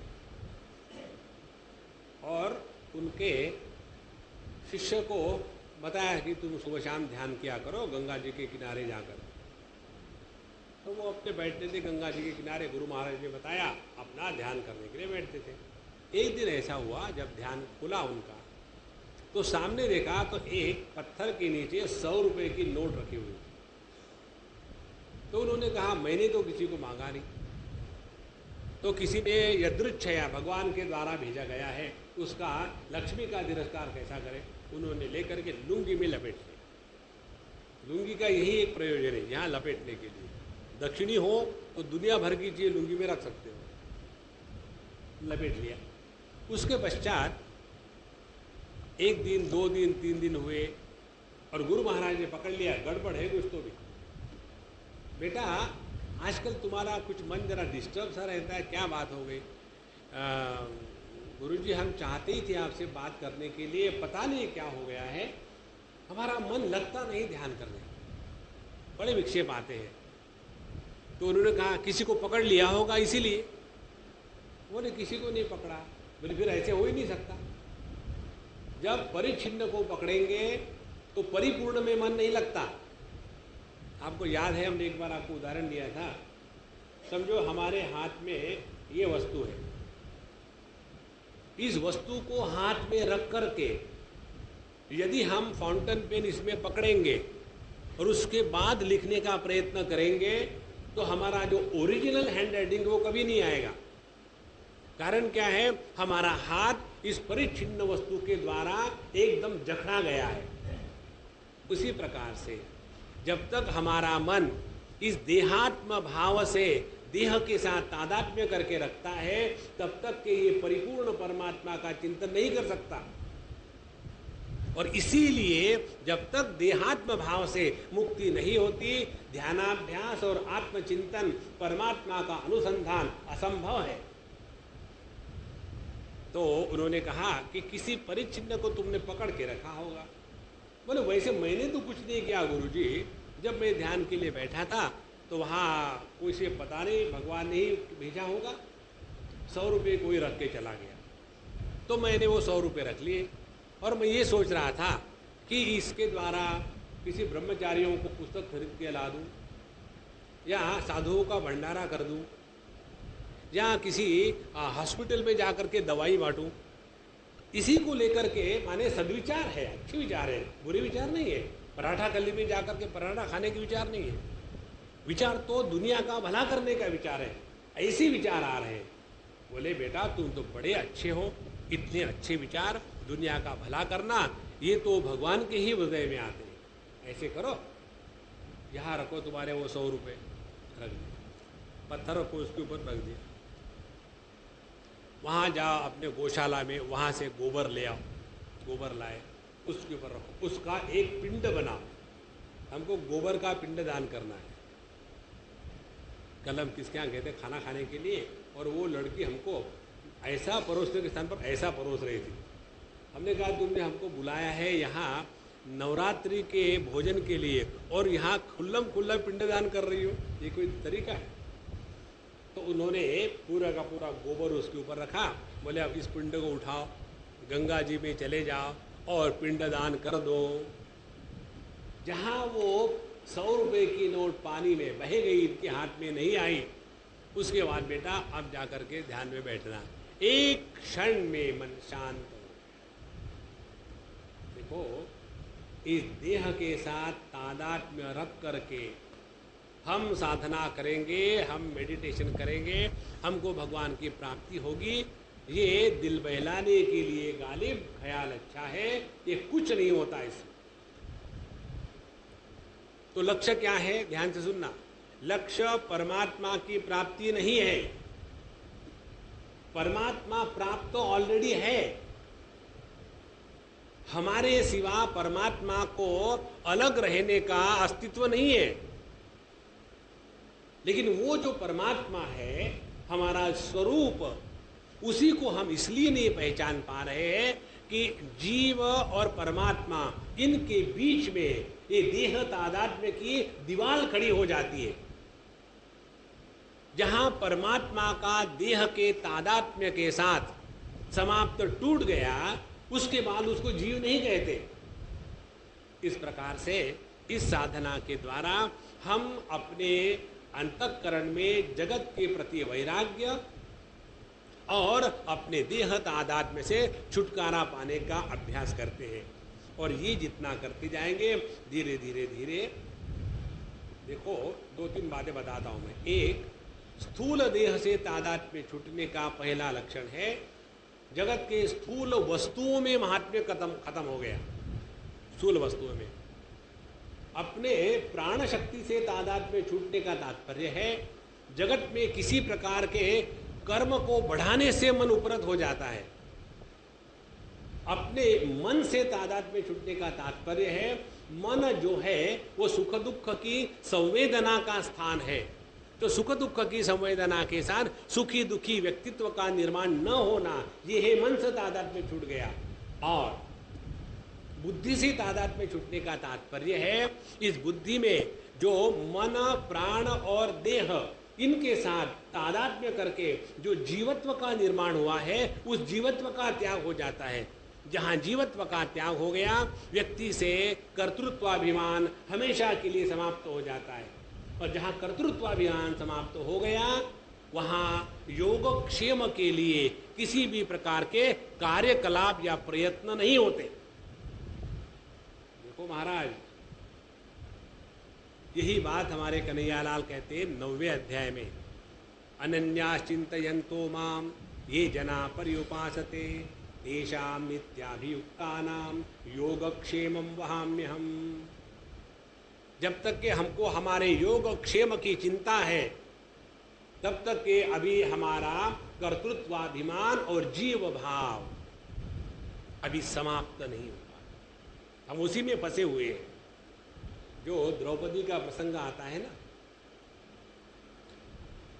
Speaker 1: और उनके शिष्य को बताया कि तुम सुबह शाम ध्यान किया करो गंगा जी के किनारे जाकर। तो वो अपने बैठते थे गंगा जी के किनारे, गुरु महाराज ने बताया, अपना ध्यान करने के लिए बैठते थे। एक दिन ऐसा हुआ जब ध्यान खुला उनका, तो सामने देखा तो एक पत्थर के नीचे 100 रुपये की नोट रखी हुई। तो उन्होंने कहा मैंने तो किसी को मांगा नहीं, तो किसी ने यदृच्छया भगवान के द्वारा भेजा गया है, उसका लक्ष्मी का तिरस्कार कैसा करें। उन्होंने लेकर के लुंगी में लपेट लिया। लुंगी का यही एक प्रयोजन है, यहाँ लपेटने के लिए। दक्षिणी हो तो दुनिया भर की चीज़ लुंगी में रख सकते हो। लपेट लिया। उसके पश्चात 1 दिन 2 दिन 3 दिन हुए और गुरु महाराज ने पकड़ लिया, गड़बड़ है कुछ तो भी। बेटा आजकल तुम्हारा कुछ मन जरा डिस्टर्ब सा रहता है, क्या बात हो गई? गुरुजी हम चाहते ही थे आपसे बात करने के लिए, पता नहीं क्या हो गया है, हमारा मन लगता नहीं ध्यान करने, बड़े विक्षेप आते हैं। तो उन्होंने कहा किसी को पकड़ लिया होगा इसीलिए। बोले किसी को नहीं पकड़ा। बोले फिर ऐसे हो ही नहीं सकता, जब परिच्छिन्न को पकड़ेंगे तो परिपूर्ण में मन नहीं लगता। आपको याद है हमने एक बार आपको उदाहरण दिया था, समझो हमारे हाथ में ये वस्तु है, इस वस्तु को हाथ में रख करके यदि हम फाउंटेन पेन इसमें पकड़ेंगे और उसके बाद लिखने का प्रयत्न करेंगे तो हमारा जो ओरिजिनल हैंड राइटिंग वो कभी नहीं आएगा। कारण क्या है, हमारा हाथ इस परिच्छिन्न वस्तु के द्वारा एकदम जकड़ा गया है। उसी प्रकार से जब तक हमारा मन इस देहात्म भाव से देह के साथ तादात्म्य करके रखता है, तब तक के ये परिपूर्ण परमात्मा का चिंतन नहीं कर सकता। और इसीलिए जब तक देहात्म भाव से मुक्ति नहीं होती, ध्यानाभ्यास और आत्मचिंतन, परमात्मा का अनुसंधान असंभव है। तो उन्होंने कहा कि किसी परिच्छिन्न को तुमने पकड़ के रखा होगा। बोले वैसे मैंने तो कुछ नहीं किया गुरुजी, जब मैं ध्यान के लिए बैठा था तो वहाँ कोई से पता नहीं भगवान ने ही भेजा होगा, 100 रुपये कोई रख के चला गया, तो मैंने वो 100 रुपये रख लिए। और मैं ये सोच रहा था कि इसके द्वारा किसी ब्रह्मचारियों को पुस्तक खरीद के ला दूँ, या साधुओं का भंडारा कर दूँ, या किसी हॉस्पिटल में जा कर के दवाई बांटूँ। इसी को लेकर के माने सद्विचार है, अच्छे विचार है, बुरे विचार नहीं है। पराठा गली में जाकर के पराठा खाने के विचार नहीं है। विचार तो दुनिया का भला करने का विचार है। ऐसे विचार आ रहे हैं। बोले बेटा तुम तो बड़े अच्छे हो, इतने अच्छे विचार, दुनिया का भला करना, ये तो भगवान के ही हृदय में आते हैं। ऐसे करो, यहाँ रखो तुम्हारे वो 100 रुपये, रख दिया, पत्थर रखो उसके ऊपर रख दिया। वहाँ जाओ अपने गौशाला में, वहाँ से गोबर ले आओ, गोबर लाए, उसके ऊपर रखो, उसका एक पिंड बनाओ। हमको गोबर का पिंड दान करना है। कल हम किसके यहाँ गए थे खाना खाने के लिए, और वो लड़की हमको ऐसा परोसने के स्थान पर ऐसा परोस रही थी। हमने कहा तुमने हमको बुलाया है यहाँ नवरात्रि के भोजन के लिए, और यहाँ खुल्लम खुल्ला पिंडदान कर रही हो, ये कोई तरीका है? तो उन्होंने पूरा का पूरा गोबर उसके ऊपर रखा। बोले अब इस पिंड को उठाओ, गंगा जी में चले जाओ और पिंडदान कर दो। जहाँ वो 100 रुपये की नोट पानी में बह गई, इनके हाथ में नहीं आई, उसके बाद बेटा अब जा कर के ध्यान में बैठना। एक क्षण में मन शांत हो। देखो, इस देह के साथ तादात्म्य रख करके हम साधना करेंगे, हम मेडिटेशन करेंगे, हमको भगवान की प्राप्ति होगी। ये दिल बहलाने के लिए गालिब ख्याल अच्छा है, ये कुछ नहीं होता इससे। तो लक्ष्य क्या है? ध्यान से सुनना। लक्ष्य परमात्मा की प्राप्ति नहीं है। परमात्मा प्राप्त तो ऑलरेडी है। हमारे सिवा परमात्मा को अलग रहने का अस्तित्व नहीं है। लेकिन वो जो परमात्मा है, हमारा स्वरूप, उसी को हम इसलिए नहीं पहचान पा रहे हैं कि जीव और परमात्मा, इनके बीच में ये देह तादात्म्य की दीवार खड़ी हो जाती है। जहां परमात्मा का देह के तादात्म्य के साथ समाप्त टूट गया, उसके बाद उसको जीव नहीं कहते। इस प्रकार से इस साधना के द्वारा हम अपने अंतःकरण में जगत के प्रति वैराग्य और अपने देह तादात्म्य से छुटकारा पाने का अभ्यास करते हैं। और ये जितना करते जाएंगे, धीरे धीरे धीरे, देखो 2-3 बातें बताता हूं मैं। एक, स्थूल देह से तादात्म्य छूटने का पहला लक्षण है, जगत के स्थूल वस्तुओं में महात्म्य खत्म हो गया। स्थूल वस्तुओं में अपने प्राण शक्ति से तादात्म्य छूटने का तात्पर्य है, जगत में किसी प्रकार के कर्म को बढ़ाने से मन उपरत हो जाता है। अपने मन से तादात्म्य छूटने का तात्पर्य है, मन जो है वो सुख दुख की संवेदना का स्थान है। तो सुख दुख की संवेदना के साथ सुखी दुखी व्यक्तित्व का निर्माण न होना, ये है मन से तादात्म्य छूट गया। और बुद्धि से तादात्म्य छूटने का तात्पर्य है, इस बुद्धि में जो मन, प्राण और देह, इनके साथ तादात्म्य करके जो जीवत्व का निर्माण हुआ है, उस जीवत्व का त्याग हो जाता है। जहाँ जीवत्व का त्याग हो गया, व्यक्ति से कर्तृत्वाभिमान हमेशा के लिए समाप्त हो जाता है। और जहाँ कर्तृत्वाभिमान समाप्त हो गया, वहाँ योगक्षेम के लिए किसी भी प्रकार के कार्यकलाप या प्रयत्न नहीं होते। देखो महाराज, यही बात हमारे कन्हैयालाल कहते हैं 9वें अध्याय में, अनन्याश्चिन्तयन्तो माम ये जना पर्युपासते तेषां नित्याभियुक्तानां योगक्षेमं वहाम्यहम्। जब तक कि हमको हमारे योग क्षेम की चिंता है, तब तक के अभी हमारा कर्तृत्वाभिमान और जीव भाव अभी समाप्त नहीं हुआ। हम उसी में फंसे हुए हैं। जो द्रौपदी का प्रसंग आता है ना,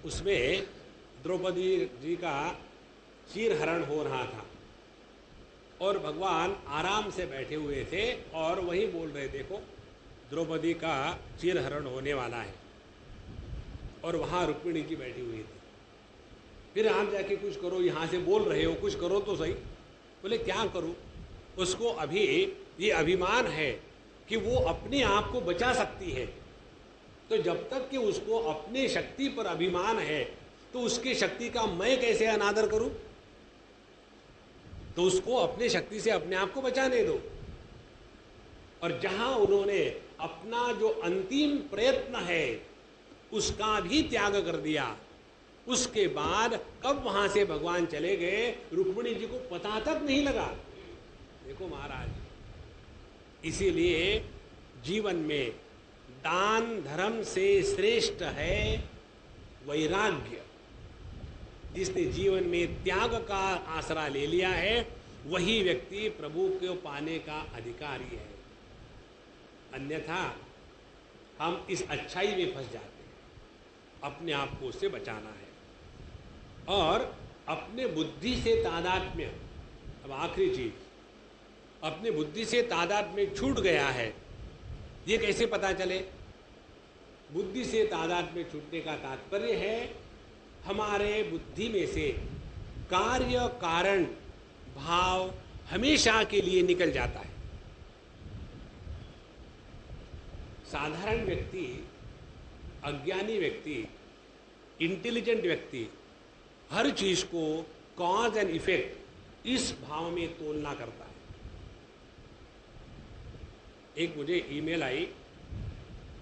Speaker 1: उसमें द्रौपदी जी का चीरहरण हो रहा था और भगवान आराम से बैठे हुए थे और वही बोल रहे, देखो द्रौपदी का चीरहरण होने वाला है, और वहाँ रुक्मिणी जी बैठी हुई थी। फिर आप जाके कुछ करो, यहाँ से बोल रहे हो, कुछ करो तो सही। बोले क्या करूँ? उसको अभी ये अभिमान है कि वो अपने आप को बचा सकती है। तो जब तक कि उसको अपने शक्ति पर अभिमान है, तो उसकी शक्ति का मैं कैसे अनादर करूं? तो उसको अपने शक्ति से अपने आप को बचाने दो। और जहां उन्होंने अपना जो अंतिम प्रयत्न है उसका भी त्याग कर दिया, उसके बाद कब वहां से भगवान चले गए, रुक्मिणी जी को पता तक नहीं लगा। देखो महाराज, इसीलिए जीवन में दान धर्म से श्रेष्ठ है वैराग्य। जिसने जीवन में त्याग का आसरा ले लिया है, वही व्यक्ति प्रभु को पाने का अधिकारी है। अन्यथा हम इस अच्छाई में फंस जाते हैं। अपने आप को उससे बचाना है और अपने बुद्धि से तादात्म्य। अब आखिरी चीज, अपने बुद्धि से तादात्म्य छूट गया है, ये कैसे पता चले? बुद्धि से तादात्म्य छूटने का तात्पर्य है हमारे बुद्धि में से कार्य कारण भाव हमेशा के लिए निकल जाता है। साधारण व्यक्ति, अज्ञानी व्यक्ति, इंटेलिजेंट व्यक्ति हर चीज को कॉज एंड इफेक्ट इस भाव में तोलना करता है। एक मुझे ईमेल आई,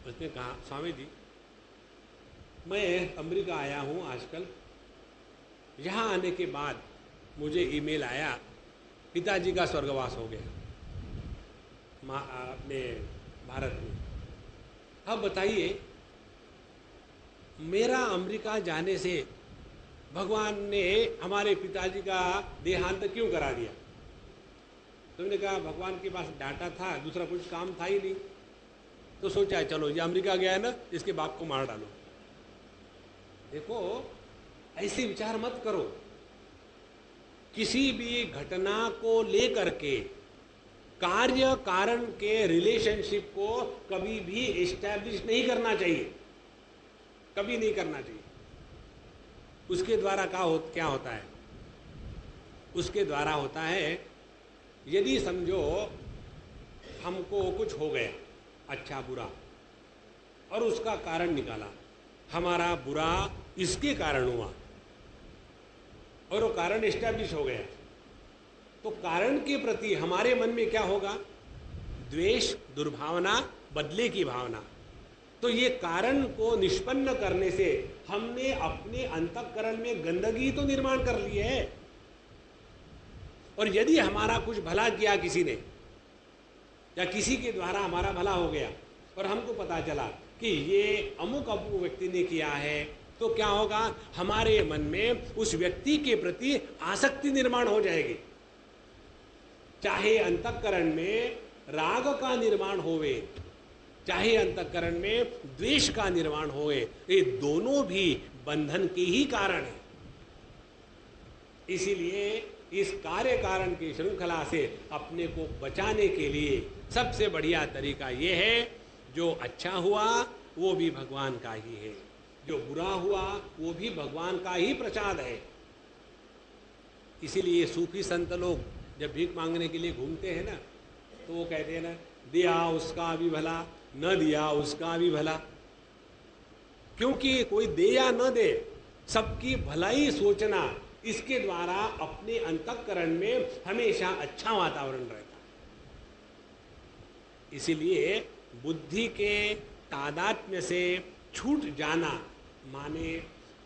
Speaker 1: उसने कहा स्वामी जी मैं अमेरिका आया हूँ आजकल, यहाँ आने के बाद मुझे ईमेल आया पिताजी का स्वर्गवास हो गया अपने भारत में। अब बताइए मेरा अमेरिका जाने से भगवान ने हमारे पिताजी का देहांत क्यों करा दिया? तो मैंने कहा भगवान के पास डाटा था, दूसरा कुछ काम था ही नहीं, तो सोचा चलो ये अमेरिका गया है ना, इसके बाप को मार डालो। देखो ऐसे विचार मत करो। किसी भी घटना को लेकर के कार्य कारण के रिलेशनशिप को कभी भी एस्टैब्लिश नहीं करना चाहिए, कभी नहीं करना चाहिए। उसके द्वारा क्या होता है? उसके द्वारा होता है, यदि समझो हमको कुछ हो गया अच्छा बुरा और उसका कारण निकाला, हमारा बुरा इसके कारण हुआ और वो कारण एस्टैब्लिश हो गया, तो कारण के प्रति हमारे मन में क्या होगा? द्वेष, दुर्भावना, बदले की भावना। तो ये कारण को निष्पन्न करने से हमने अपने अंतःकरण में गंदगी तो निर्माण कर ली है। और यदि हमारा कुछ भला किया किसी ने या किसी के द्वारा हमारा भला हो गया और हमको पता चला कि ये अमुक अमुक व्यक्ति ने किया है, तो क्या होगा? हमारे मन में उस व्यक्ति के प्रति आसक्ति निर्माण हो जाएगी। चाहे अंतःकरण में राग का निर्माण होवे, चाहे अंतःकरण में द्वेष का निर्माण होवे, ये दोनों भी बंधन के ही कारण है। इसीलिए इस कार्य कारण की श्रृंखला से अपने को बचाने के लिए सबसे बढ़िया तरीका ये है, जो अच्छा हुआ वो भी भगवान का ही है, जो बुरा हुआ वो भी भगवान का ही प्रसाद है। इसीलिए सूफी संत लोग जब भीख मांगने के लिए घूमते हैं ना, तो वो कहते हैं ना, दिया उसका भी भला, न दिया उसका भी भला। क्योंकि कोई दे या न दे, सबकी भलाई सोचना, इसके द्वारा अपने अंतःकरण में हमेशा अच्छा वातावरण रहता है। इसीलिए बुद्धि के तादात्म्य से छूट जाना माने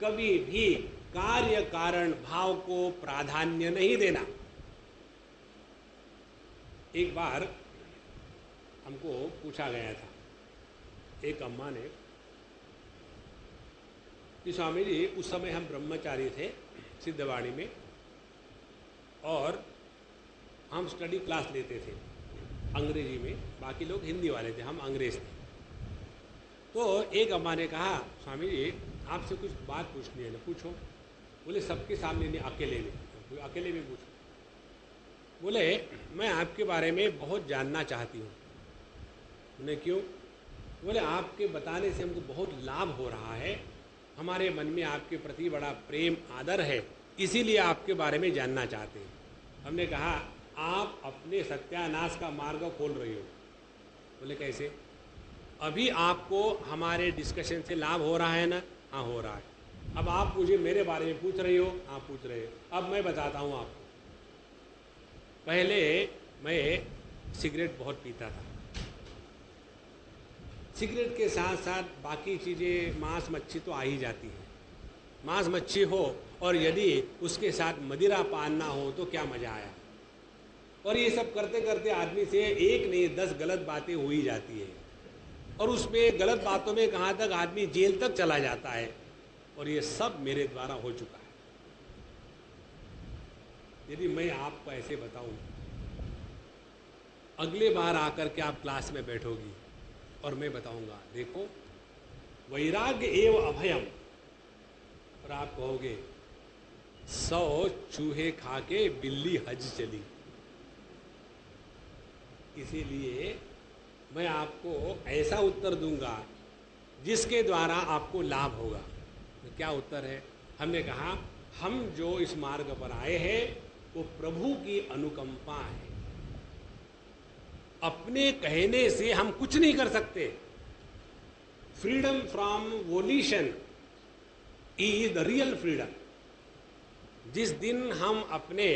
Speaker 1: कभी भी कार्य कारण भाव को प्राधान्य नहीं देना। एक बार हमको पूछा गया था एक अम्मा ने कि स्वामी जी उस समय हम ब्रह्मचारी थे सिद्धवाणी में और हम स्टडी क्लास लेते थे अंग्रेजी में, बाकी लोग हिंदी वाले थे, हम अंग्रेज थे। तो एक अम्मा ने कहा स्वामी जी आपसे कुछ बात पूछनी है ना, पूछो। बोले सबके सामने नहीं, अकेले में। अकेले में पूछो। बोले मैं आपके बारे में बहुत जानना चाहती हूँ। उन्हें क्यों? बोले आपके बताने से हमको बहुत लाभ हो रहा है, हमारे मन में आपके प्रति बड़ा प्रेम आदर है, इसीलिए आपके बारे में जानना चाहते हैं। हमने कहा आप अपने सत्यानाश का मार्ग खोल रही हो। बोले कैसे? अभी आपको हमारे डिस्कशन से लाभ हो रहा है ना? हाँ हो रहा है। अब आप मुझे मेरे बारे में पूछ रही हो? हाँ पूछ रहे हो। अब मैं बताता हूँ आपको। पहले मैं सिगरेट बहुत पीता था। सिगरेट के साथ साथ बाकी चीज़ें, मांस मच्छी तो आ ही जाती है। मांस मच्छी हो और यदि उसके साथ मदिरा पान ना हो तो क्या मज़ा आया। और ये सब करते करते आदमी से एक नहीं 10 गलत बातें हो ही जाती है, और उसमें गलत बातों में कहाँ तक आदमी जेल तक चला जाता है। और ये सब मेरे द्वारा हो चुका है। यदि मैं आपको ऐसे बताऊं, अगले बार आकर के आप क्लास में बैठोगी और मैं बताऊंगा देखो वैराग्य एव अभयम, और आप कहोगे 100 चूहे खा के बिल्ली हज चली। इसीलिए मैं आपको ऐसा उत्तर दूंगा जिसके द्वारा आपको लाभ होगा। तो क्या उत्तर है? हमने कहा हम जो इस मार्ग पर आए हैं वो प्रभु की अनुकंपा है। अपने कहने से हम कुछ नहीं कर सकते। Freedom from वोल्यूशन is the real freedom. जिस दिन हम अपने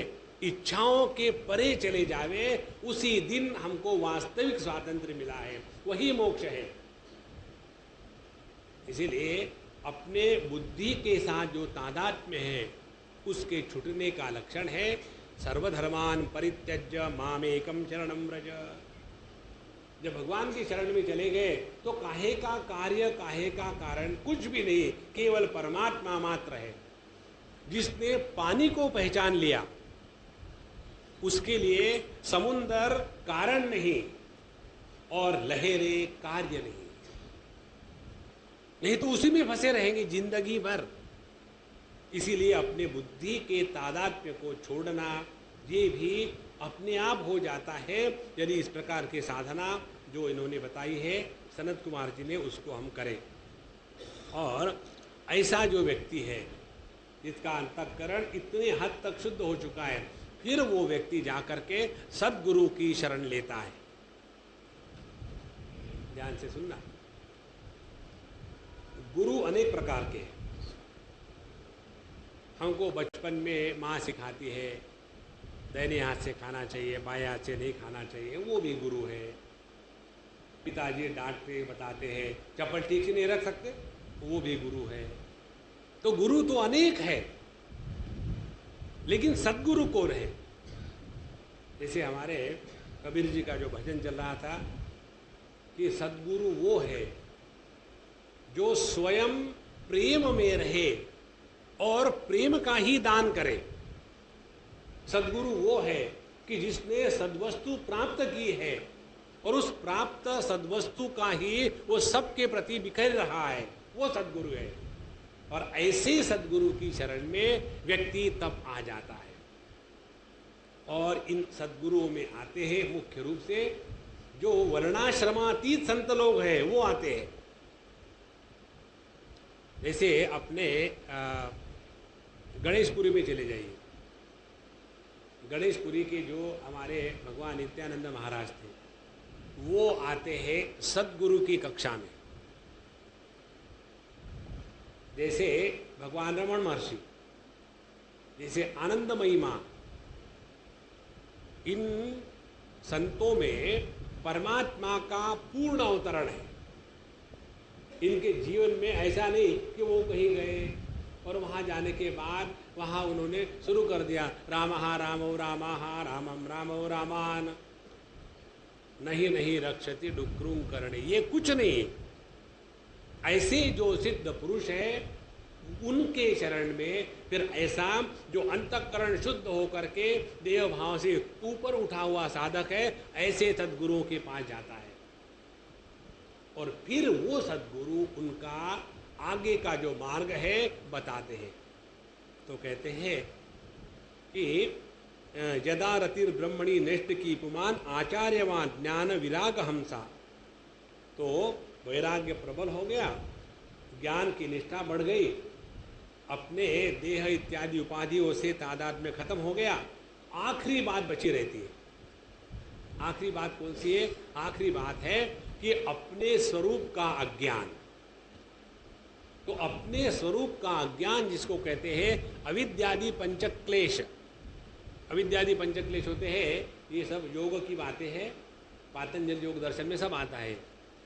Speaker 1: इच्छाओं के परे चले जावे उसी दिन हमको वास्तविक स्वातंत्र्य मिला है, वही मोक्ष है। इसीलिए अपने बुद्धि के साथ जो तादात्म्य है उसके छूटने का लक्षण है सर्वधर्मान परित्यज्य मामेकम शरणं व्रज। जब भगवान की शरण में चले गए तो काहे का कार्य काहे का कारण कुछ भी नहीं, केवल परमात्मा मात्र है। जिसने पानी को पहचान लिया उसके लिए समुंदर कारण नहीं और लहरें कार्य नहीं तो उसी में फंसे रहेंगे जिंदगी भर। इसीलिए अपने बुद्धि के तादात्म्य को छोड़ना ये भी अपने आप हो जाता है यदि इस प्रकार की साधना जो इन्होंने बताई है सनत कुमार जी ने उसको हम करें। और ऐसा जो व्यक्ति है जिसका अंतःकरण इतने हद तक शुद्ध हो चुका है, फिर वो व्यक्ति जाकर के सद्गुरु की शरण लेता है। ध्यान से सुनना, गुरु अनेक प्रकार के हैं। हमको बचपन में माँ सिखाती है दाहिने हाथ से खाना चाहिए, बाएं हाथ से नहीं खाना चाहिए, वो भी गुरु है। पिताजी डांटते बताते हैं चप्पल ठीक से नहीं रख सकते, वो भी गुरु है। तो गुरु तो अनेक है, लेकिन सद्गुरु कौन है? जैसे हमारे कबीर जी का जो भजन चल रहा था कि सद्गुरु वो है जो स्वयं प्रेम में रहे और प्रेम का ही दान करे। सद्गुरु वो है कि जिसने सद्वस्तु प्राप्त की है और उस प्राप्त सद्वस्तु का ही वो सबके प्रति बिखेर रहा है, वो सद्गुरु है। और ऐसे सद्गुरु की शरण में व्यक्ति तब आ जाता है। और इन सद्गुरुओं में आते हैं मुख्य रूप से जो वर्णाश्रमातीत संत लोग हैं वो आते हैं। जैसे अपने गणेशपुरी में चले जाइए। गणेशपुरी के जो हमारे भगवान नित्यानंद महाराज थे वो आते हैं सद्गुरु की कक्षा में। जैसे भगवान रमण महर्षि, जैसे आनंदमयी माँ, इन संतों में परमात्मा का पूर्ण अवतरण है। इनके जीवन में ऐसा नहीं कि वो कहीं गए और वहाँ जाने के बाद वहाँ उन्होंने शुरू कर दिया रामः रामो रामः रामम रामो रामान नहीं नहीं रक्षति डुक्रूं करणे, ये कुछ नहीं। ऐसे जो सिद्ध पुरुष है उनके शरण में फिर ऐसा जो अंतःकरण शुद्ध होकर के देह भाव से ऊपर उठा हुआ साधक है, ऐसे सद्गुरुओं के पास जाता है और फिर वो सद्गुरु उनका आगे का जो मार्ग है बताते हैं। तो कहते हैं कि यदा रतिर ब्रह्मणि नष्ट की पुमान आचार्यवान ज्ञान विराग हमसा। तो वैराग्य प्रबल हो गया, ज्ञान की निष्ठा बढ़ गई, अपने देह इत्यादि उपाधियों से तादाद में खत्म हो गया। आखिरी बात बची रहती है। आखिरी बात कौन सी है? आखिरी बात है कि अपने स्वरूप का अज्ञान। तो अपने स्वरूप का अज्ञान जिसको कहते हैं अविद्यादि पंचक्लेश। अविद्यादि पंचक्लेश होते हैं, ये सब योग की बातें हैं, पातंजल योग दर्शन में सब आता है।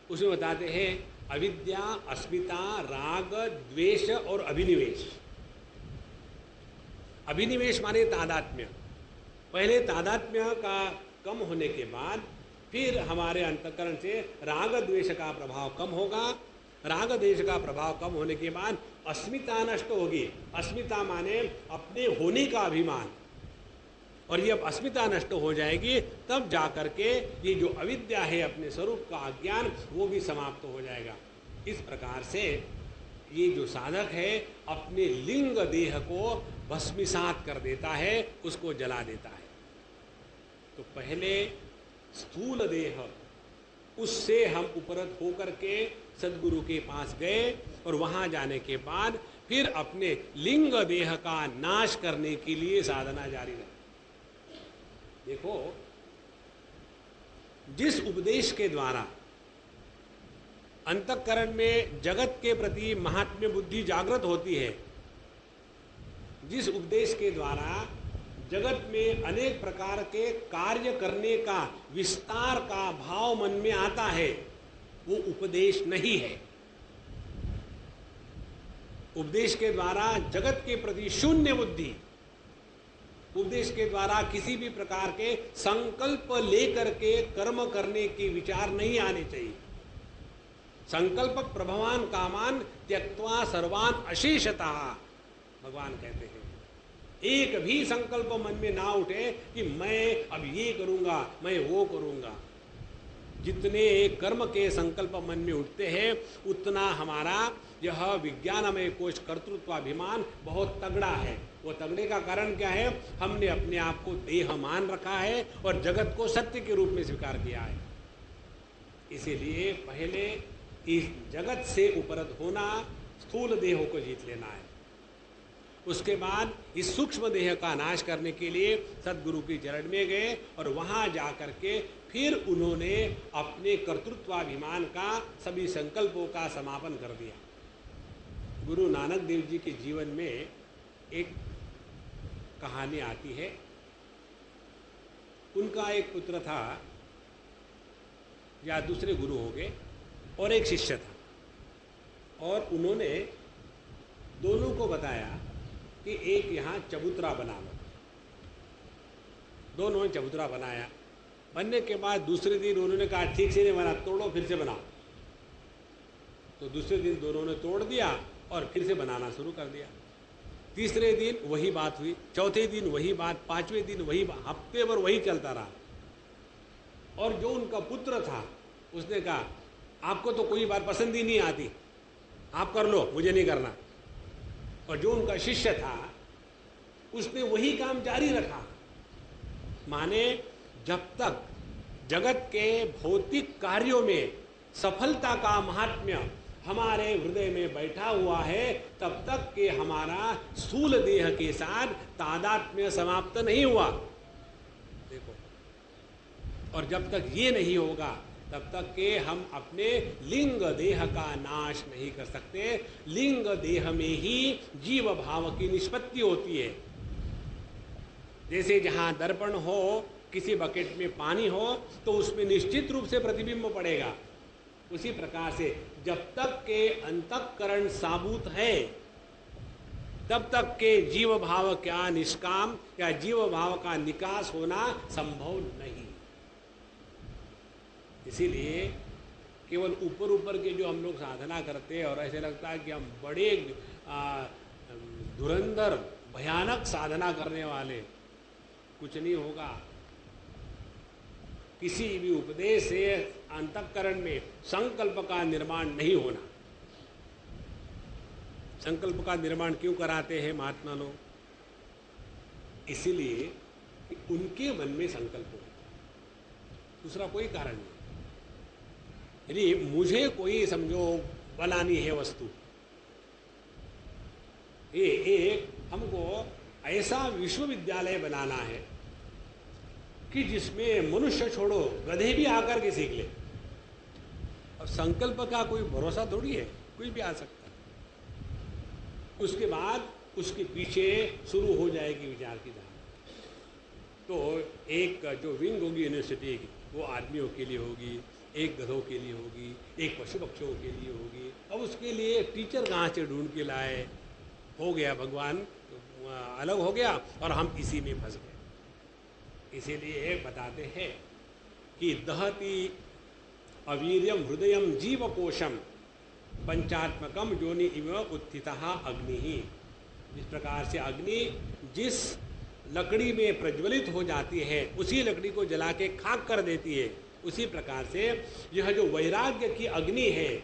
Speaker 1: उसमें बताते हैं अविद्या, अस्मिता, राग, द्वेष और अभिनिवेश। अभिनिवेश माने तादात्म्य। पहले तादात्म्य का कम होने के बाद फिर हमारे अंतःकरण से राग द्वेष का प्रभाव कम होगा। राग द्वेष का प्रभाव कम होने के बाद अस्मिता नष्ट होगी। अस्मिता माने अपने होने का अभिमान, और ये अब अस्मिता नष्ट हो जाएगी तब जाकर के ये जो अविद्या है, अपने स्वरूप का अज्ञान, वो भी समाप्त हो जाएगा। इस प्रकार से ये जो साधक है अपने लिंग देह को भस्मीसात कर देता है, उसको जला देता है। तो पहले स्थूल देह, उससे हम उपरत होकर के सद्गुरु के पास गए और वहाँ जाने के बाद फिर अपने लिंग देह का नाश करने के लिए साधना जारी रखी। देखो, जिस उपदेश के द्वारा अंतःकरण में जगत के प्रति महात्म्य बुद्धि जागृत होती है, जिस उपदेश के द्वारा जगत में अनेक प्रकार के कार्य करने का विस्तार का भाव मन में आता है, वो उपदेश नहीं है। उपदेश के द्वारा जगत के प्रति शून्य बुद्धि, उपदेश के द्वारा किसी भी प्रकार के संकल्प लेकर के कर्म करने के विचार नहीं आने चाहिए। संकल्प प्रभवान कामान त्यक्त्वा सर्वान अशेषतः, भगवान कहते हैं। एक भी संकल्प मन में ना उठे कि मैं अब ये करूंगा, मैं वो करूंगा। जितने कर्म के संकल्प मन में उठते हैं उतना हमारा यह विज्ञानमय कोश कर्तृत्वाभिमान बहुत तगड़ा है। वो तगड़े का कारण क्या है? हमने अपने आप को देह मान रखा है और जगत को सत्य के रूप में स्वीकार किया है। इसीलिए पहले इस जगत से उपरत होना, स्थूल देहों को जीत लेना है। उसके बाद इस सूक्ष्म देह का नाश करने के लिए सद्गुरु की चरण में गए और वहाँ जा कर के फिर उन्होंने अपने कर्तृत्वाभिमान का सभी संकल्पों का समापन कर दिया। गुरु नानक देव जी के जीवन में एक कहानी आती है। उनका एक पुत्र था या दूसरे गुरु हो गए और एक शिष्य था, और उन्होंने दोनों को बताया कि एक यहाँ चबूतरा बना लो। दोनों ने चबूतरा बनाया। बनने के बाद दूसरे दिन उन्होंने कहा ठीक से नहीं बना, तोड़ो फिर से बनाओ। तो दूसरे दिन दोनों ने तोड़ दिया और फिर से बनाना शुरू कर दिया। तीसरे दिन वही बात हुई, चौथे दिन वही बात, पांचवें दिन वही बात, हफ्ते भर वही चलता रहा। और जो उनका पुत्र था उसने कहा आपको तो कोई बात पसंद ही नहीं आती, आप कर लो, मुझे नहीं करना। और जो उनका शिष्य था उसने वही काम जारी रखा। माने जब तक जगत के भौतिक कार्यों में सफलता का महात्म्य हमारे हृदय में बैठा हुआ है, तब तक के हमारा स्थूल देह के साथ तादात्म्य समाप्त नहीं हुआ। देखो, और जब तक ये नहीं होगा तब तक के हम अपने लिंग देह का नाश नहीं कर सकते। लिंग देह में ही जीव भाव की निष्पत्ति होती है। जैसे जहाँ दर्पण हो, किसी बकेट में पानी हो तो उसमें निश्चित रूप से प्रतिबिंब पड़ेगा। उसी प्रकार से जब तक के अंतःकरण साबूत है तब तक के जीव भाव का निष्काम या जीव भाव का निकास होना संभव नहीं। इसीलिए केवल ऊपर ऊपर के जो हम लोग साधना करते हैं और ऐसे लगता है कि हम बड़े धुरंधर भयानक साधना करने वाले, कुछ नहीं होगा। किसी भी उपदेश से अंतःकरण में संकल्प का निर्माण नहीं होना। संकल्प का निर्माण क्यों कराते हैं महात्मा लोग? इसीलिए कि उनके मन में संकल्प हो, दूसरा कोई कारण नहीं। यदि मुझे कोई समझो बनानी है वस्तु, ये एक हमको ऐसा विश्वविद्यालय बनाना है कि जिसमें मनुष्य छोड़ो गधे भी आकर के सीख ले। और संकल्प का कोई भरोसा थोड़ी है, कोई भी आ सकता है। उसके बाद उसके पीछे शुरू हो जाएगी विचार की धारा। तो एक जो विंग होगी यूनिवर्सिटी की, वो आदमियों के लिए होगी, एक गधों के लिए होगी, एक पशु पक्षियों के लिए होगी। अब उसके लिए टीचर कहाँ से ढूंढ के लाए? हो गया भगवान अलग हो गया और हम इसी में फंस गए। इसीलिए बताते हैं कि दहति अवीर्यम हृदयम जीवकोशम पंचात्मकम योनि इव उत्थितः अग्नि ही। जिस प्रकार से अग्नि जिस लकड़ी में प्रज्वलित हो जाती है उसी लकड़ी को जला के खाक कर देती है, उसी प्रकार से यह जो वैराग्य की अग्नि है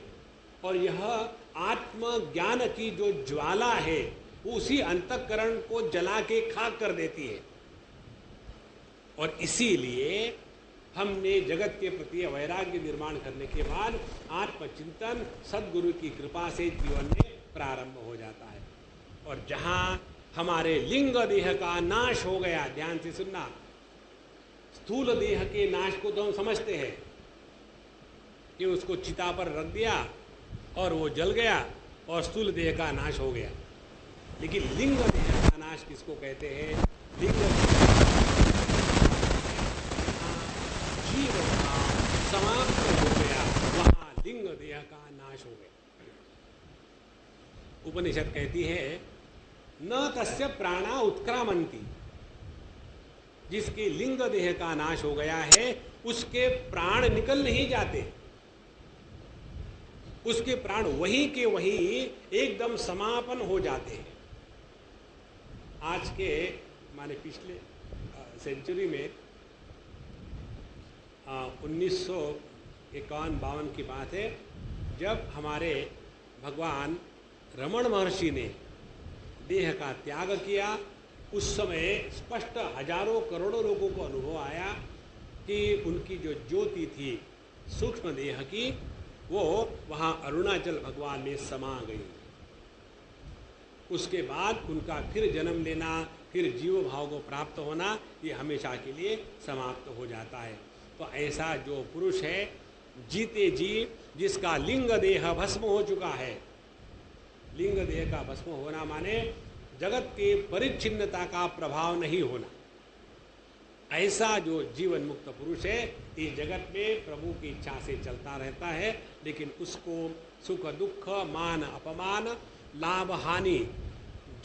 Speaker 1: और यह आत्मज्ञान की जो ज्वाला है वो उसी अंतःकरण को जला के खाक कर देती है। और इसीलिए हमने जगत के प्रति वैराग्य निर्माण करने के बाद आत्मचिंतन सद्गुरु की कृपा से जीवन में प्रारंभ हो जाता है। और जहाँ हमारे लिंग देह का नाश हो गया, ध्यान से सुनना, स्थूल देह के नाश को तो हम समझते हैं कि उसको चिता पर रख दिया और वो जल गया और स्थूल देह का नाश हो गया। लेकिन लिंग देह का नाश किसको कहते हैं? लिंग जीव समाप्त हो गया, वहां लिंग देह का नाश हो गया। उपनिषद कहती है न तस्य प्राणा उत्क्रामंती। जिसके लिंग देह का नाश हो गया है उसके प्राण निकल नहीं जाते, उसके प्राण वहीं के वहीं एकदम समापन हो जाते हैं। आज के माने पिछले सेंचुरी में 1951-52 की बात है, जब हमारे भगवान रमण महर्षि ने देह का त्याग किया। उस समय स्पष्ट हजारों करोड़ों लोगों को अनुभव आया कि उनकी जो ज्योति थी सूक्ष्म देह की, वो वहाँ अरुणाचल भगवान में समा गई। उसके बाद उनका फिर जन्म लेना, फिर जीव भाव को प्राप्त होना, ये हमेशा के लिए समाप्त हो जाता है। तो ऐसा जो पुरुष है जीते जी जिसका लिंग देह भस्म हो चुका है, लिंग देह का भस्म होना माने जगत के परिच्छिन्नता का प्रभाव नहीं होना, ऐसा जो जीवन मुक्त पुरुष है इस जगत में प्रभु की इच्छा से चलता रहता है। लेकिन उसको सुख दुख मान अपमान लाभ हानि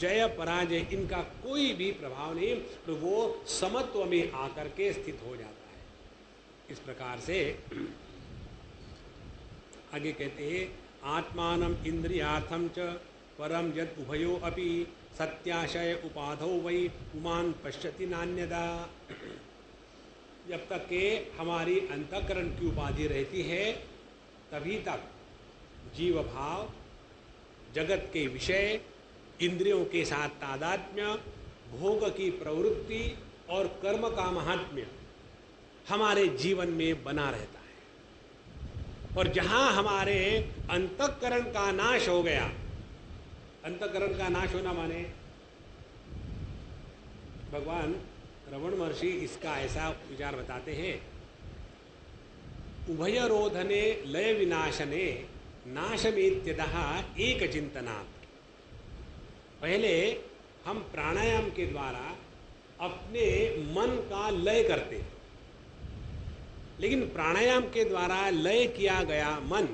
Speaker 1: जय पराजय इनका कोई भी प्रभाव नहीं, तो वो समत्व में आकर के स्थित हो जाता है। इस प्रकार से आगे कहते हैं आत्मानम इंद्रियार्थम च परम यद उभयो अपि सत्याशय उपाधौ वै पुमान पश्यति नान्यदा। जब तक के हमारी अंतःकरण की उपाधि रहती है तभी तक जीव भाव, जगत के विषय, इंद्रियों के साथ तादात्म्य, भोग की प्रवृत्ति और कर्म का महात्म्य हमारे जीवन में बना रहता है। और जहां हमारे अंतःकरण का नाश हो गया, अंतःकरण का नाश होना माने भगवान रमण महर्षि इसका ऐसा विचार बताते हैं, उभय रोधने लय विनाशने नाशमेत्यतः एक चिंतनात्। पहले हम प्राणायाम के द्वारा अपने मन का लय करते हैं, लेकिन प्राणायाम के द्वारा लय किया गया मन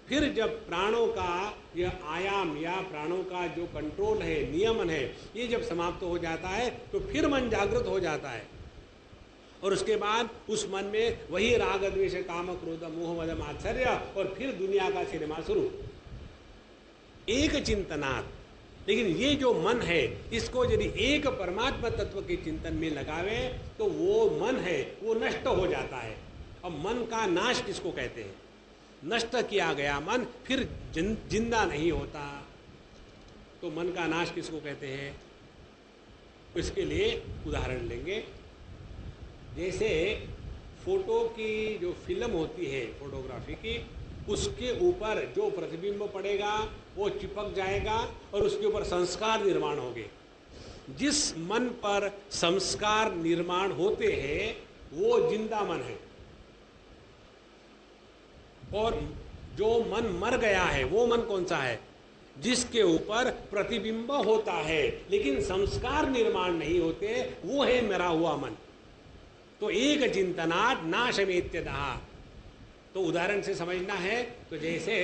Speaker 1: फिर जब प्राणों का यह आयाम या प्राणों का जो कंट्रोल है, नियमन है, ये जब समाप्त हो जाता है तो फिर मन जागृत हो जाता है और उसके बाद उस मन में वही राग द्वेष काम क्रोध मोह मद मात्सर्य, और फिर दुनिया का सिनेमा शुरू। एक चिंतनात्, लेकिन ये जो मन है इसको यदि एक परमात्मा तत्व के चिंतन में लगावे तो वो मन है वो नष्ट हो जाता है। अब मन का नाश किसको कहते हैं? नष्ट किया गया मन फिर जिंदा नहीं होता, तो मन का नाश किसको कहते हैं? इसके लिए उदाहरण लेंगे। जैसे फोटो की जो फिल्म होती है फोटोग्राफी की, उसके ऊपर जो प्रतिबिंब पड़ेगा वो चिपक जाएगा और उसके ऊपर संस्कार निर्माण होंगे। जिस मन पर संस्कार निर्माण होते हैं वो जिंदा मन है, और जो मन मर गया है वो मन कौन सा है? जिसके ऊपर प्रतिबिंब होता है लेकिन संस्कार निर्माण नहीं होते, वो है मरा हुआ मन। तो एक चिंतनात् नाशमेत्यतः, तो उदाहरण से समझना है तो जैसे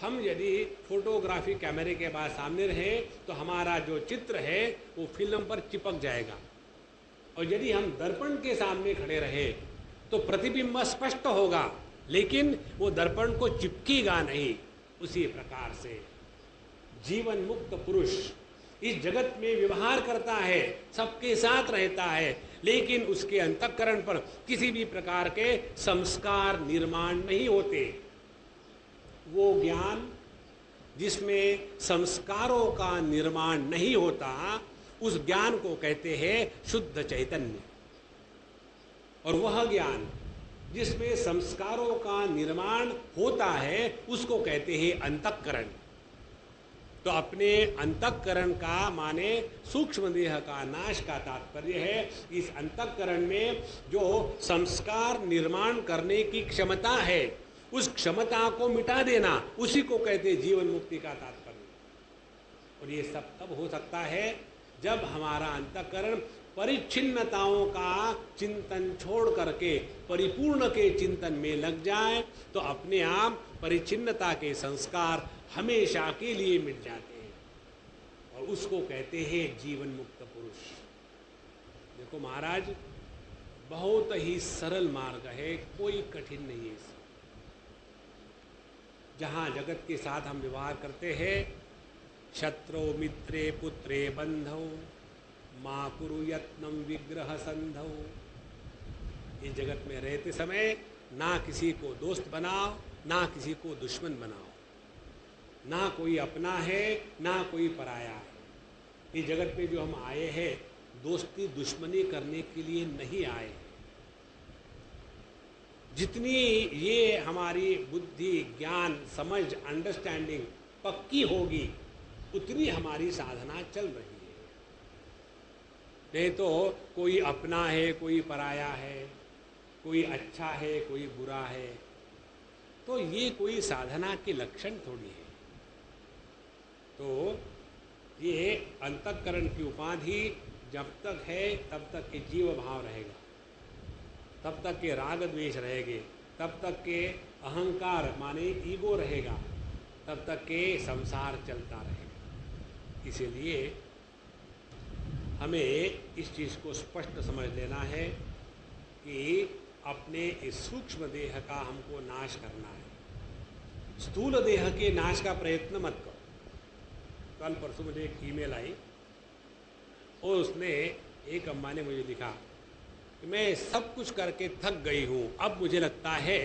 Speaker 1: हम यदि फोटोग्राफी कैमरे के बाद सामने रहे तो हमारा जो चित्र है वो फिल्म पर चिपक जाएगा, और यदि हम दर्पण के सामने खड़े रहे तो प्रतिबिंब स्पष्ट होगा लेकिन वो दर्पण को चिपकेगा नहीं। उसी प्रकार से जीवन मुक्त पुरुष इस जगत में व्यवहार करता है, सबके साथ रहता है, लेकिन उसके अंतःकरण पर किसी भी प्रकार के संस्कार निर्माण नहीं होते। वो ज्ञान जिसमें संस्कारों का निर्माण नहीं होता, उस ज्ञान को कहते हैं शुद्ध चैतन्य। और वह ज्ञान जिसमें संस्कारों का निर्माण होता है उसको कहते हैं अंतःकरण। तो अपने अंतःकरण का माने सूक्ष्म देह का नाश का तात्पर्य है इस अंतःकरण में जो संस्कार निर्माण करने की क्षमता है उस क्षमता को मिटा देना, उसी को कहते हैं जीवन मुक्ति का तात्पर्य। और ये सब तब हो सकता है जब हमारा अंतःकरण परिच्छिन्नताओं का चिंतन छोड़ करके परिपूर्ण के चिंतन में लग जाए, तो अपने आप परिच्छिन्नता के संस्कार हमेशा के लिए मिट जाते हैं, और उसको कहते हैं जीवन मुक्त पुरुष। देखो महाराज, बहुत ही सरल मार्ग है, कोई कठिन नहीं है। जहाँ जगत के साथ हम व्यवहार करते हैं, शत्रु मित्रे पुत्रे बंधौ माँ कुरु यत्नम विग्रह संधौ, इस जगत में रहते समय ना किसी को दोस्त बनाओ ना किसी को दुश्मन बनाओ, ना कोई अपना है ना कोई पराया है। इस जगत में जो हम आए हैं दोस्ती दुश्मनी करने के लिए नहीं आए। जितनी ये हमारी बुद्धि ज्ञान समझ अंडरस्टैंडिंग पक्की होगी उतनी हमारी साधना चल रही है। नहीं तो कोई अपना है कोई पराया है, कोई अच्छा है कोई बुरा है, तो ये कोई साधना के लक्षण थोड़ी है। तो ये अंतःकरण की उपाधि जब तक है तब तक के जीव भाव रहेगा, तब तक के राग द्वेष रहेंगे, तब तक के अहंकार माने ईगो रहेगा, तब तक के संसार चलता रहेगा। इसीलिए हमें इस चीज़ को स्पष्ट समझ लेना है कि अपने इस सूक्ष्म देह का हमको नाश करना है। स्थूल देह के नाश का प्रयत्न मत करो। कल परसों मुझे एक ईमेल आई और उसने एक अम्मा ने मुझे लिखा कि मैं सब कुछ करके थक गई हूँ, अब मुझे लगता है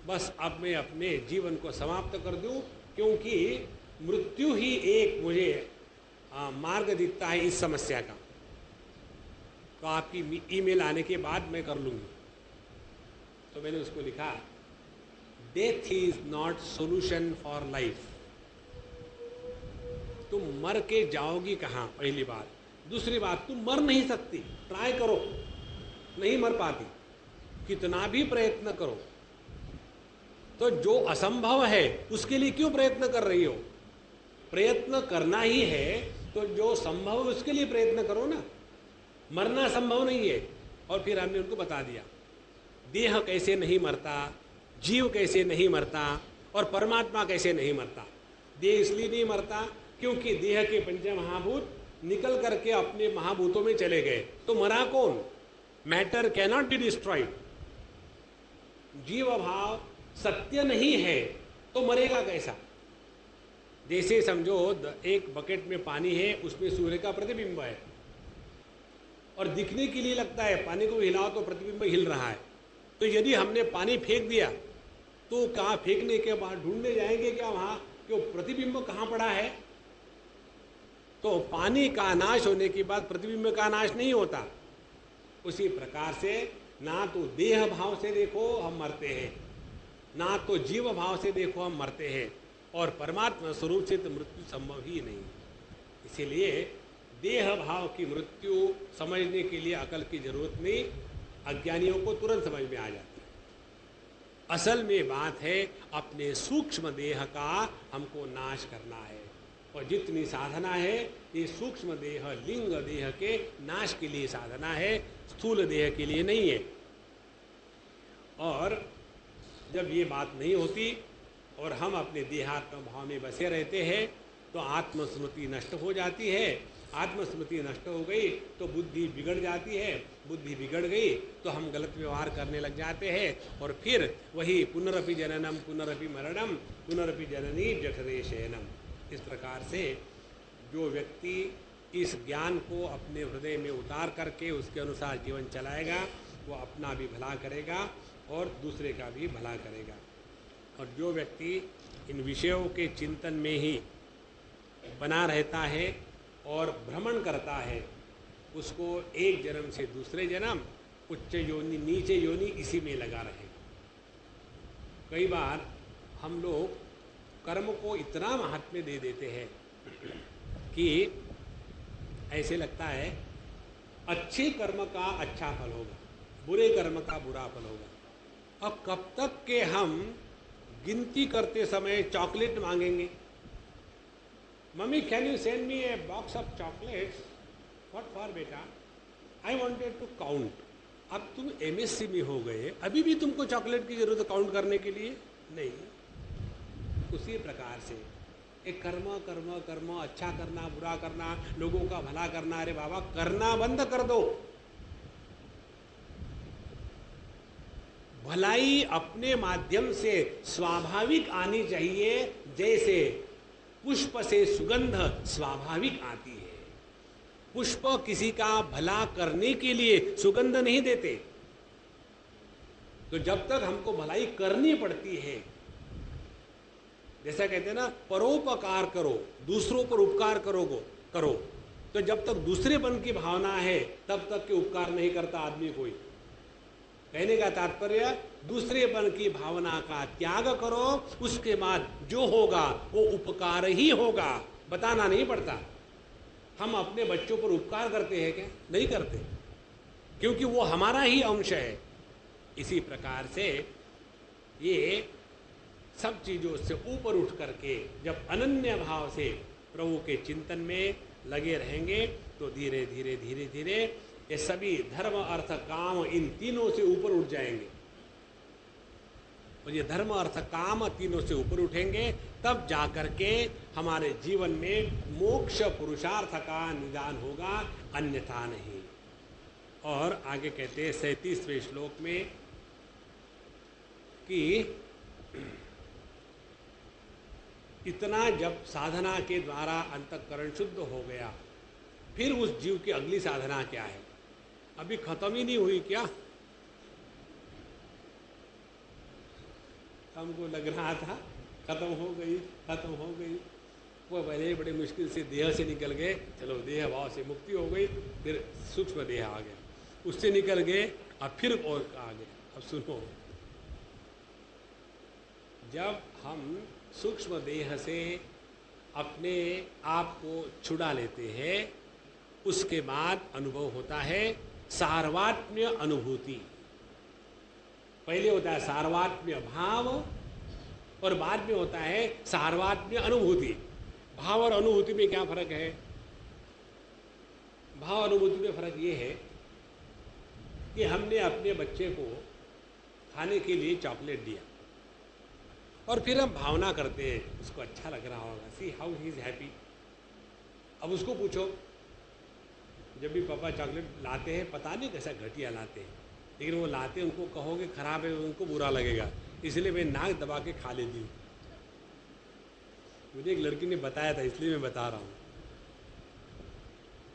Speaker 1: बस अब मैं अपने जीवन को समाप्त कर दूँ, क्योंकि मृत्यु ही एक मुझे मार्ग दिखता है इस समस्या का। तो आपकी ईमेल आने के बाद मैं कर लूँगी। तो मैंने उसको लिखा, death is not solution for life. तुम मर के जाओगी कहाँ, पहली बात। दूसरी बात, तुम मर नहीं सकती, ट्राई करो, नहीं मर पाती, कितना भी प्रयत्न करो। तो जो असंभव है उसके लिए क्यों प्रयत्न कर रही हो? प्रयत्न करना ही है तो जो संभव है उसके लिए प्रयत्न करो ना। मरना संभव नहीं है। और फिर हमने उनको बता दिया देह कैसे नहीं मरता, जीव कैसे नहीं मरता और परमात्मा कैसे नहीं मरता। देह इसलिए नहीं मरता क्योंकि देह के पंच महाभूत निकल करके अपने महाभूतों में चले गए, तो मरा कौन? Matter cannot be destroyed. जीव भाव सत्य नहीं है तो मरेगा कैसा? जैसे समझो एक बकेट में पानी है, उसमें सूर्य का प्रतिबिंब है और दिखने के लिए लगता है, पानी को हिलाओ तो प्रतिबिंब हिल रहा है। तो यदि हमने पानी फेंक दिया तो कहाँ फेंकने के बाद ढूंढने जाएंगे क्या वहाँ कि वो प्रतिबिंब कहाँ पड़ा है? तो पानी का नाश होने के बाद प्रतिबिंब का नाश नहीं होता। उसी प्रकार से ना तो देह भाव से देखो हम मरते हैं, ना तो जीव भाव से देखो हम मरते हैं, और परमात्मा स्वरूप से तो मृत्यु संभव ही नहीं। इसीलिए देह भाव की मृत्यु समझने के लिए अकल की जरूरत नहीं, अज्ञानियों को तुरंत समझ में आ जाती है। असल में बात है अपने सूक्ष्म देह का हमको नाश करना है, और जितनी साधना है ये सूक्ष्म देह लिंग देह के नाश के लिए साधना है, स्थूल देह के लिए नहीं है। और जब ये बात नहीं होती और हम अपने देहात्म भाव में बसे रहते हैं तो आत्मस्मृति नष्ट हो जाती है। आत्मस्मृति नष्ट हो गई तो बुद्धि बिगड़ जाती है, बुद्धि बिगड़ गई तो हम गलत व्यवहार करने लग जाते हैं, और फिर वही पुनरपि जननम पुनरपि मरणम पुनरपि जननी जठरे शयनम। इस प्रकार से जो व्यक्ति इस ज्ञान को अपने हृदय में उतार करके उसके अनुसार जीवन चलाएगा वो अपना भी भला करेगा और दूसरे का भी भला करेगा। और जो व्यक्ति इन विषयों के चिंतन में ही बना रहता है और भ्रमण करता है, उसको एक जन्म से दूसरे जन्म, उच्च योनि नीचे योनि इसी में लगा रहेगा। कई बार हम लोग कर्म को इतना महात्म्य दे देते हैं कि ऐसे लगता है अच्छे कर्म का अच्छा फल होगा, बुरे कर्म का बुरा फल होगा। अब कब तक के हम गिनती करते समय चॉकलेट मांगेंगे? Mummy can you send me a box of chocolates? What for बेटा? I wanted to count. अब तुम एमएससी में हो गए, अभी भी तुमको चॉकलेट की जरूरत है काउंट करने के लिए? नहीं। उसी प्रकार से एक कर्म कर्म कर्म, अच्छा करना बुरा करना, लोगों का भला करना, अरे बाबा करना बंद कर दो। भलाई अपने माध्यम से स्वाभाविक आनी चाहिए, जैसे पुष्प से सुगंध स्वाभाविक आती है। पुष्प किसी का भला करने के लिए सुगंध नहीं देते। तो जब तक हमको भलाई करनी पड़ती है, जैसा कहते हैं ना, परोपकार करो, दूसरों पर उपकार करो। तो जब तक दूसरेपन की भावना है तब तक के उपकार नहीं करता आदमी कोई। कहने का तात्पर्य दूसरेपन की भावना का त्याग करो, उसके बाद जो होगा वो उपकार ही होगा, बताना नहीं पड़ता। हम अपने बच्चों पर उपकार करते हैं क्या? नहीं करते, क्योंकि वो हमारा ही अंश है। इसी प्रकार से ये सब चीज़ों से ऊपर उठ करके जब अनन्य भाव से प्रभु के चिंतन में लगे रहेंगे तो धीरे धीरे धीरे धीरे ये सभी धर्म अर्थ काम इन तीनों से ऊपर उठ जाएंगे। और ये धर्म अर्थ काम तीनों से ऊपर उठेंगे तब जाकर के हमारे जीवन में मोक्ष पुरुषार्थ का निदान होगा, अन्यथा नहीं। और आगे कहते हैं 37वें श्लोक में कि इतना जब साधना के द्वारा अंतःकरण शुद्ध हो गया, फिर उस जीव की अगली साधना क्या है? अभी खत्म ही नहीं हुई क्या? हमको लग रहा था खत्म हो गई। वो पहले बड़े मुश्किल से देह से निकल गए, चलो देह भाव से मुक्ति हो गई, फिर सूक्ष्म देह आ गया, उससे निकल गए, अब फिर और आ गए। अब सुनो, जब हम सूक्ष्म देह से अपने आप को छुड़ा लेते हैं, उसके बाद अनुभव होता है सार्वात्म्य अनुभूति। पहले होता है सार्वात्म्य भाव और बाद में होता है सार्वात्म्य अनुभूति। भाव और अनुभूति में क्या फर्क है? भाव अनुभूति में फर्क ये है कि हमने अपने बच्चे को खाने के लिए चॉकलेट दिया और फिर हम भावना करते हैं उसको अच्छा लग रहा होगा, see how he is happy. अब उसको पूछो जब भी पापा चॉकलेट लाते हैं, पता नहीं कैसा घटिया लाते हैं, लेकिन वो लाते, उनको कहोगे खराब है, उनको बुरा लगेगा, इसलिए मैं नाक दबा के खा लेती हूँ। मुझे एक लड़की ने बताया था, इसलिए मैं बता रहा हूँ।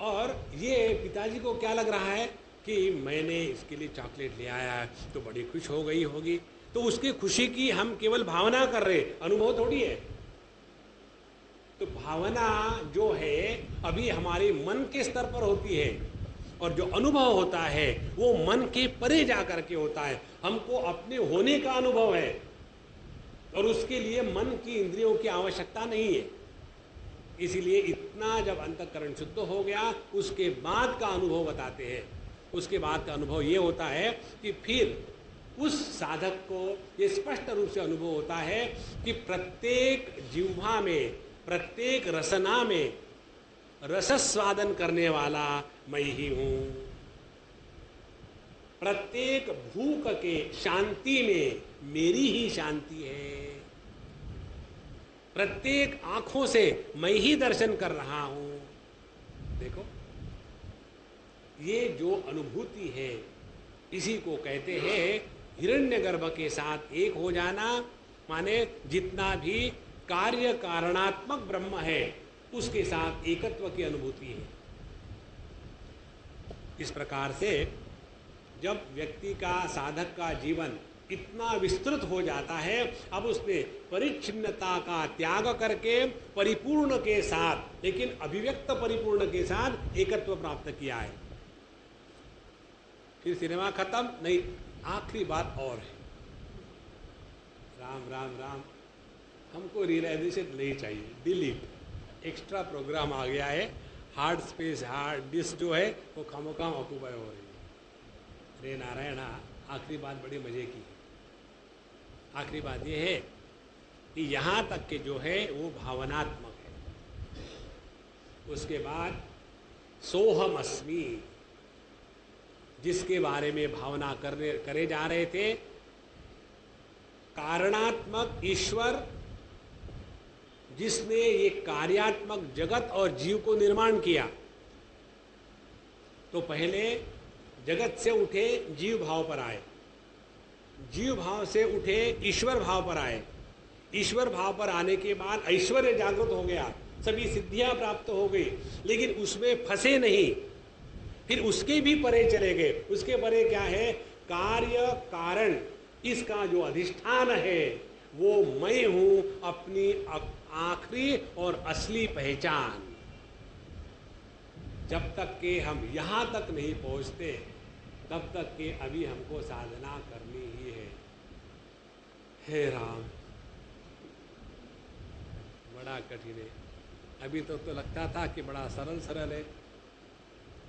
Speaker 1: और ये पिताजी को क्या लग रहा है कि मैंने इसके लिए चॉकलेट ले आया तो बड़ी खुश हो गई होगी, तो उसकी खुशी की हम केवल भावना कर रहे, अनुभव थोड़ी है। तो भावना जो है अभी हमारे मन के स्तर पर होती है, और जो अनुभव होता है वो मन के परे जा करके होता है। हमको अपने होने का अनुभव है, और उसके लिए मन की इंद्रियों की आवश्यकता नहीं है। इसीलिए इतना जब अंतःकरण शुद्ध हो गया, उसके बाद का अनुभव बताते हैं। उसके बाद का अनुभव ये होता है कि फिर उस साधक को ये स्पष्ट रूप से अनुभव होता है कि प्रत्येक जिह्वा में, प्रत्येक रसना में रसस्वादन करने वाला मैं ही हूं। प्रत्येक भूख के शांति में मेरी ही शांति है। प्रत्येक आंखों से मैं ही दर्शन कर रहा हूं। देखो, ये जो अनुभूति है, इसी को कहते हैं हिरण्यगर्भ के साथ एक हो जाना। माने जितना भी कार्य कारणात्मक ब्रह्म है, उसके साथ एकत्व की अनुभूति है। इस प्रकार से जब व्यक्ति का, साधक का जीवन इतना विस्तृत हो जाता है, अब उसने परिच्छिन्नता का त्याग करके परिपूर्ण के साथ, लेकिन अभिव्यक्त परिपूर्ण के साथ एकत्व प्राप्त किया है। फिर सिनेमा खत्म नहीं, आखिरी बात और है। राम राम राम, हमको रियलाइजेशन नहीं चाहिए, डिलीट। एक्स्ट्रा प्रोग्राम आ गया है, हार्ड स्पेस, हार्ड डिस्क जो है वो खामोखाम ऑक्यूपाई हो रही है। रे नारायण, आखिरी बात बड़ी मजे की है। आखिरी बात ये है कि यहाँ तक के जो है वो भावनात्मक है। उसके बाद सोहम अस्मि, जिसके बारे में भावना करे जा रहे थे, कारणात्मक ईश्वर जिसने ये कार्यात्मक जगत और जीव को निर्माण किया। तो पहले जगत से उठे, जीव भाव पर आए, जीव भाव से उठे, ईश्वर भाव पर आए, ईश्वर भाव पर आने के बाद ऐश्वर्य जागृत हो गया, सभी सिद्धियां प्राप्त हो गई, लेकिन उसमें फंसे नहीं, फिर उसके भी परे चले गए। उसके परे क्या है? कार्य कारण, इसका जो अधिष्ठान है वो मैं हूं, अपनी आखिरी और असली पहचान। जब तक कि हम यहां तक नहीं पहुंचते, तब तक कि अभी हमको साधना करनी ही है। हे राम, बड़ा कठिन है। अभी तो लगता था कि बड़ा सरल सरल है,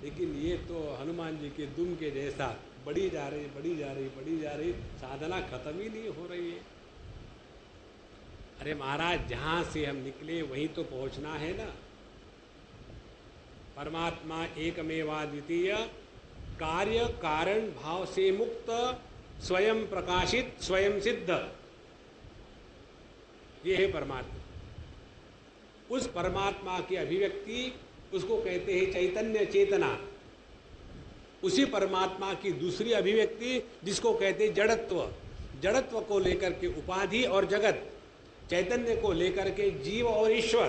Speaker 1: लेकिन ये तो हनुमान जी के दुम के जैसा बढ़ी जा रही, बढ़ी जा रही, बढ़ी जा रही, साधना खत्म ही नहीं हो रही है। अरे महाराज, जहाँ से हम निकले वहीं तो पहुँचना है ना। परमात्मा एकमेवा द्वितीय, कार्य कारण भाव से मुक्त, स्वयं प्रकाशित, स्वयं सिद्ध, ये है परमात्मा। उस परमात्मा की अभिव्यक्ति, उसको कहते हैं चैतन्य चेतना। उसी परमात्मा की दूसरी अभिव्यक्ति जिसको कहते हैं जड़त्व, जड़त्व को लेकर के उपाधि और जगत, चैतन्य को लेकर के जीव और ईश्वर।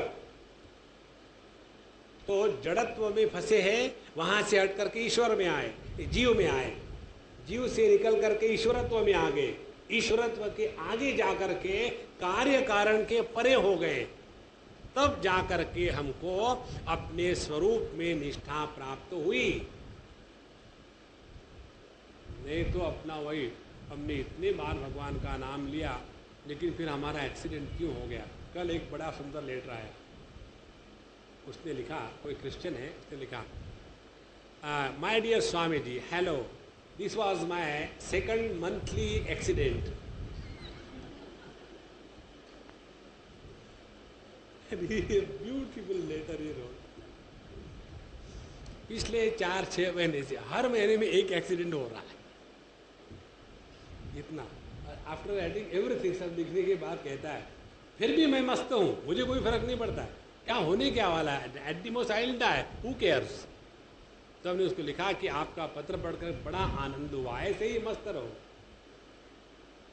Speaker 1: तो जड़त्व में फंसे हैं, वहां से हट करके ईश्वर में आए, जीव में आए, जीव से निकल करके ईश्वरत्व में आ गए, ईश्वरत्व के आगे जाकर के कार्य कारण के परे हो गए, तब जाकर के हमको अपने स्वरूप में निष्ठा प्राप्त हुई। नहीं तो अपना वही, हमने इतने बार भगवान का नाम लिया, लेकिन फिर हमारा एक्सीडेंट क्यों हो गया। कल एक बड़ा सुंदर लेटर आया, उसने लिखा, कोई क्रिश्चियन है, उसने लिखा, my dear Swami ji, hello, this was my second monthly accident. Beautiful letter ये रोड। पिछले 4-6 महीने से हर महीने में एक एक्सीडेंट हो रहा है, इतना। आफ्टर राइटिंग एवरीथिंग, सब लिखने के बाद कहता है, फिर भी मैं मस्त हूँ, मुझे कोई फर्क नहीं पड़ता है, क्या होने क्या वाला है, at the most I will die, who cares. तो हमने उसको लिखा कि आपका पत्र पढ़कर बड़ा आनंद हुआ, ऐसे ही मस्त रहो।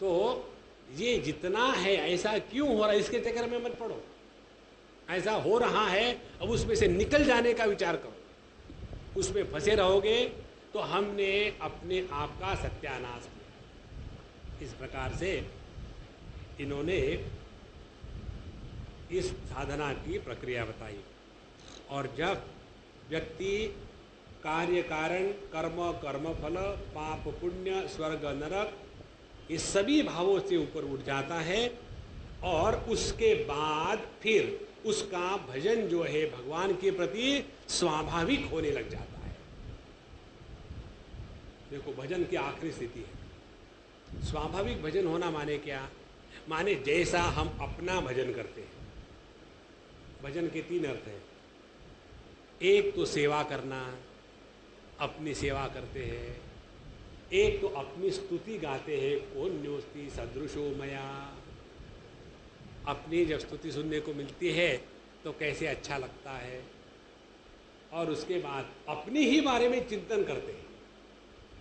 Speaker 1: तो ये जितना है ऐसा क्यों हो रहा है, इसके चक्कर में मत पड़ो। ऐसा हो रहा है, अब उसमें से निकल जाने का विचार करो। उसमें फंसे रहोगे तो हमने अपने आप का सत्यानाश किया। इस प्रकार से इन्होंने इस साधना की प्रक्रिया बताई। और जब व्यक्ति कार्य कारण, कर्म, कर्मफल, पाप पुण्य, स्वर्ग नरक, ये सभी भावों से ऊपर उठ जाता है और उसके बाद फिर उसका भजन जो है भगवान के प्रति स्वाभाविक होने लग जाता है। देखो, भजन की आखिरी स्थिति है स्वाभाविक भजन होना। माने क्या? माने जैसा हम अपना भजन करते हैं। भजन के 3 अर्थ हैं। एक तो सेवा करना, अपनी सेवा करते हैं। एक तो अपनी स्तुति गाते हैं, कौन न्योस्ति सदृशो मया। अपनी जब स्तुति सुनने को मिलती है तो कैसे अच्छा लगता है। और उसके बाद अपनी ही बारे में चिंतन करते हैं।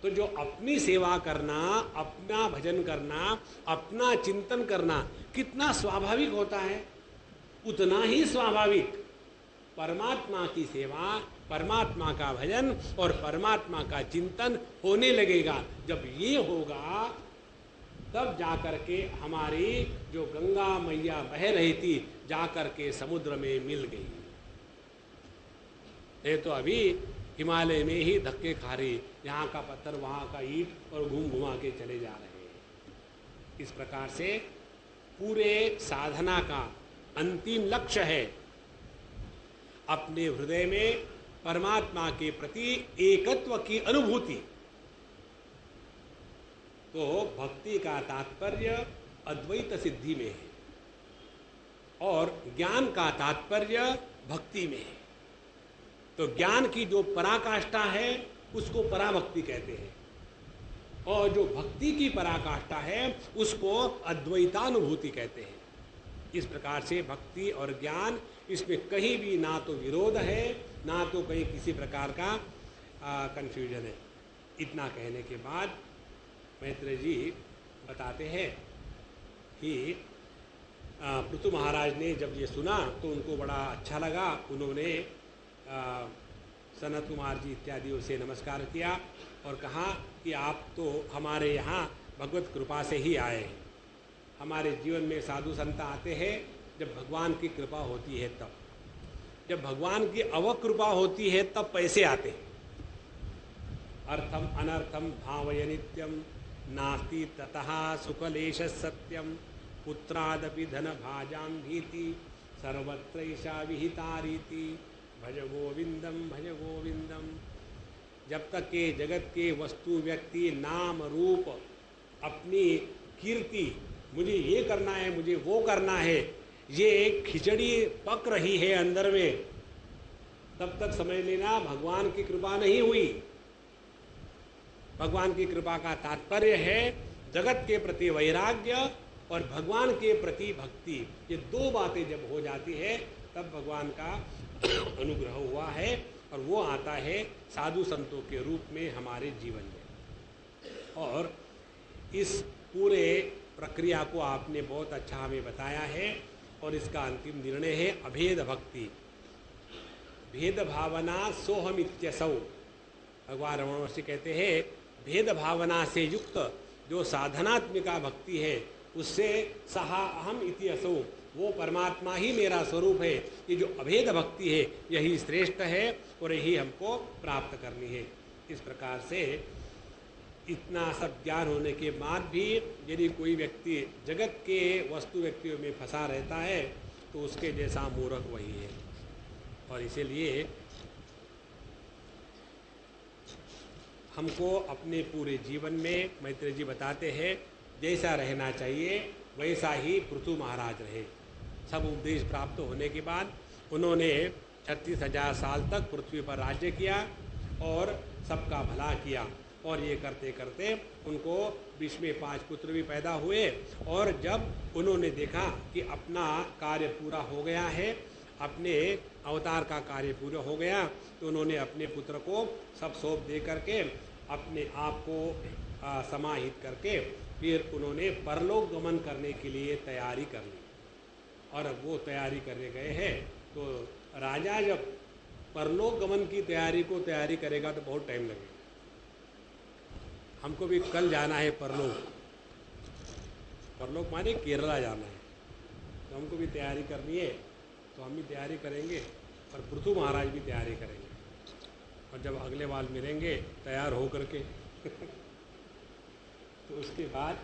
Speaker 1: तो जो अपनी सेवा करना, अपना भजन करना, अपना चिंतन करना कितना स्वाभाविक होता है, उतना ही स्वाभाविक परमात्मा की सेवा, परमात्मा का भजन और परमात्मा का चिंतन होने लगेगा। जब ये होगा तब जाकर के हमारी जो गंगा मैया बह रही थी जाकर के समुद्र में मिल गई। ये तो अभी हिमालय में ही धक्के खा रही, यहाँ का पत्थर वहाँ का ईंट और घूम घुमा के चले जा रहे हैं। इस प्रकार से पूरे साधना का अंतिम लक्ष्य है अपने हृदय में परमात्मा के प्रति एकत्व की अनुभूति। तो भक्ति का तात्पर्य अद्वैत सिद्धि में है और ज्ञान का तात्पर्य भक्ति में है। तो ज्ञान की जो पराकाष्ठा है उसको पराभक्ति कहते हैं और जो भक्ति की पराकाष्ठा है उसको अद्वैतानुभूति कहते हैं। इस प्रकार से भक्ति और ज्ञान, इसमें कहीं भी ना तो विरोध है ना तो कहीं किसी प्रकार का कंफ्यूजन है। इतना कहने के बाद मैत्रेय जी बताते हैं कि पृथु महाराज ने जब ये सुना तो उनको बड़ा अच्छा लगा। उन्होंने सनत कुमार जी इत्यादियों से नमस्कार किया और कहा कि आप तो हमारे यहाँ भगवत कृपा से ही आए हैं। हमारे जीवन में साधु संत आते हैं जब भगवान की कृपा होती है तब। जब भगवान की अवकृपा होती है तब पैसे आते हैं। अर्थम अनर्थम भावय नित्यम नास्ति ततः सुकलेश सत्यम पुत्रादपि धन भाजां भीति सर्वत्रैषा विहिता रीति भज गोविंदम भज गोविंदम। जब तक के जगत के वस्तु व्यक्ति नाम रूप अपनी कीर्ति, मुझे ये करना है मुझे वो करना है, ये खिचड़ी पक रही है अंदर में, तब तक समझ लेना भगवान की कृपा नहीं हुई। भगवान की कृपा का तात्पर्य है जगत के प्रति वैराग्य और भगवान के प्रति भक्ति। ये 2 बातें जब हो जाती है तब भगवान का अनुग्रह हुआ है और वो आता है साधु संतों के रूप में हमारे जीवन में। और इस पूरे प्रक्रिया को आपने बहुत अच्छा हमें बताया है और इसका अंतिम निर्णय है अभेद भक्ति। भेद भावना सोहमित्यसौ। भगवान रमण महर्षि कहते हैं भेद भावना से युक्त जो साधनात्मिका भक्ति है उससे सहा अहम इति असौ, वो परमात्मा ही मेरा स्वरूप है। ये जो अभेद भक्ति है यही श्रेष्ठ है और यही हमको प्राप्त करनी है। इस प्रकार से इतना सब ज्ञान होने के बाद भी यदि कोई व्यक्ति जगत के वस्तु व्यक्तियों में फंसा रहता है तो उसके जैसा मूर्ख वही है। और इसीलिए हमको अपने पूरे जीवन में मैत्रेय जी बताते हैं जैसा रहना चाहिए वैसा ही पृथु महाराज रहे। सब उपदेश प्राप्त होने के बाद उन्होंने 36,000 साल तक पृथ्वी पर राज्य किया और सबका भला किया। और ये करते करते उनको बीच में 5 पुत्र भी पैदा हुए। और जब उन्होंने देखा कि अपना कार्य पूरा हो गया है, अपने अवतार का कार्य पूरा हो गया तो उन्होंने अपने पुत्र को सब सौंप दे करके अपने आप को समाहित करके फिर उन्होंने परलोक गमन करने के लिए तैयारी कर ली। और वो तैयारी करने गए हैं तो राजा जब परलोक गमन की तैयारी करेगा तो बहुत टाइम लगेगा। हमको भी कल जाना है परलोक माने केरला जाना है, तो हमको भी तैयारी करनी है, तो हम भी तैयारी करेंगे और पृथु महाराज भी तैयारी करेंगे। और जब अगले बार मिलेंगे तैयार हो करके तो उसके बाद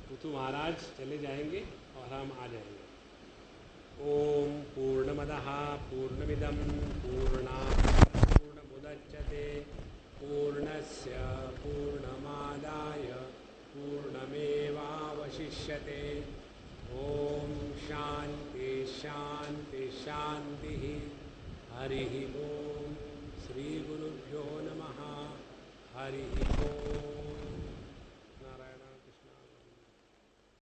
Speaker 1: पृथु महाराज चले जाएंगे और हम आ जाएंगे। ओम पूर्णमदः पूर्णमिदं पूर्णात् पूर्णमुदच्यते पूर्णस्य पूर्णमादाय पूर्णमेवावशिष्यते। ओम शांति शांति शांति। हरि ओम। श्री गुरुभ्यो नमः। हरि ओम।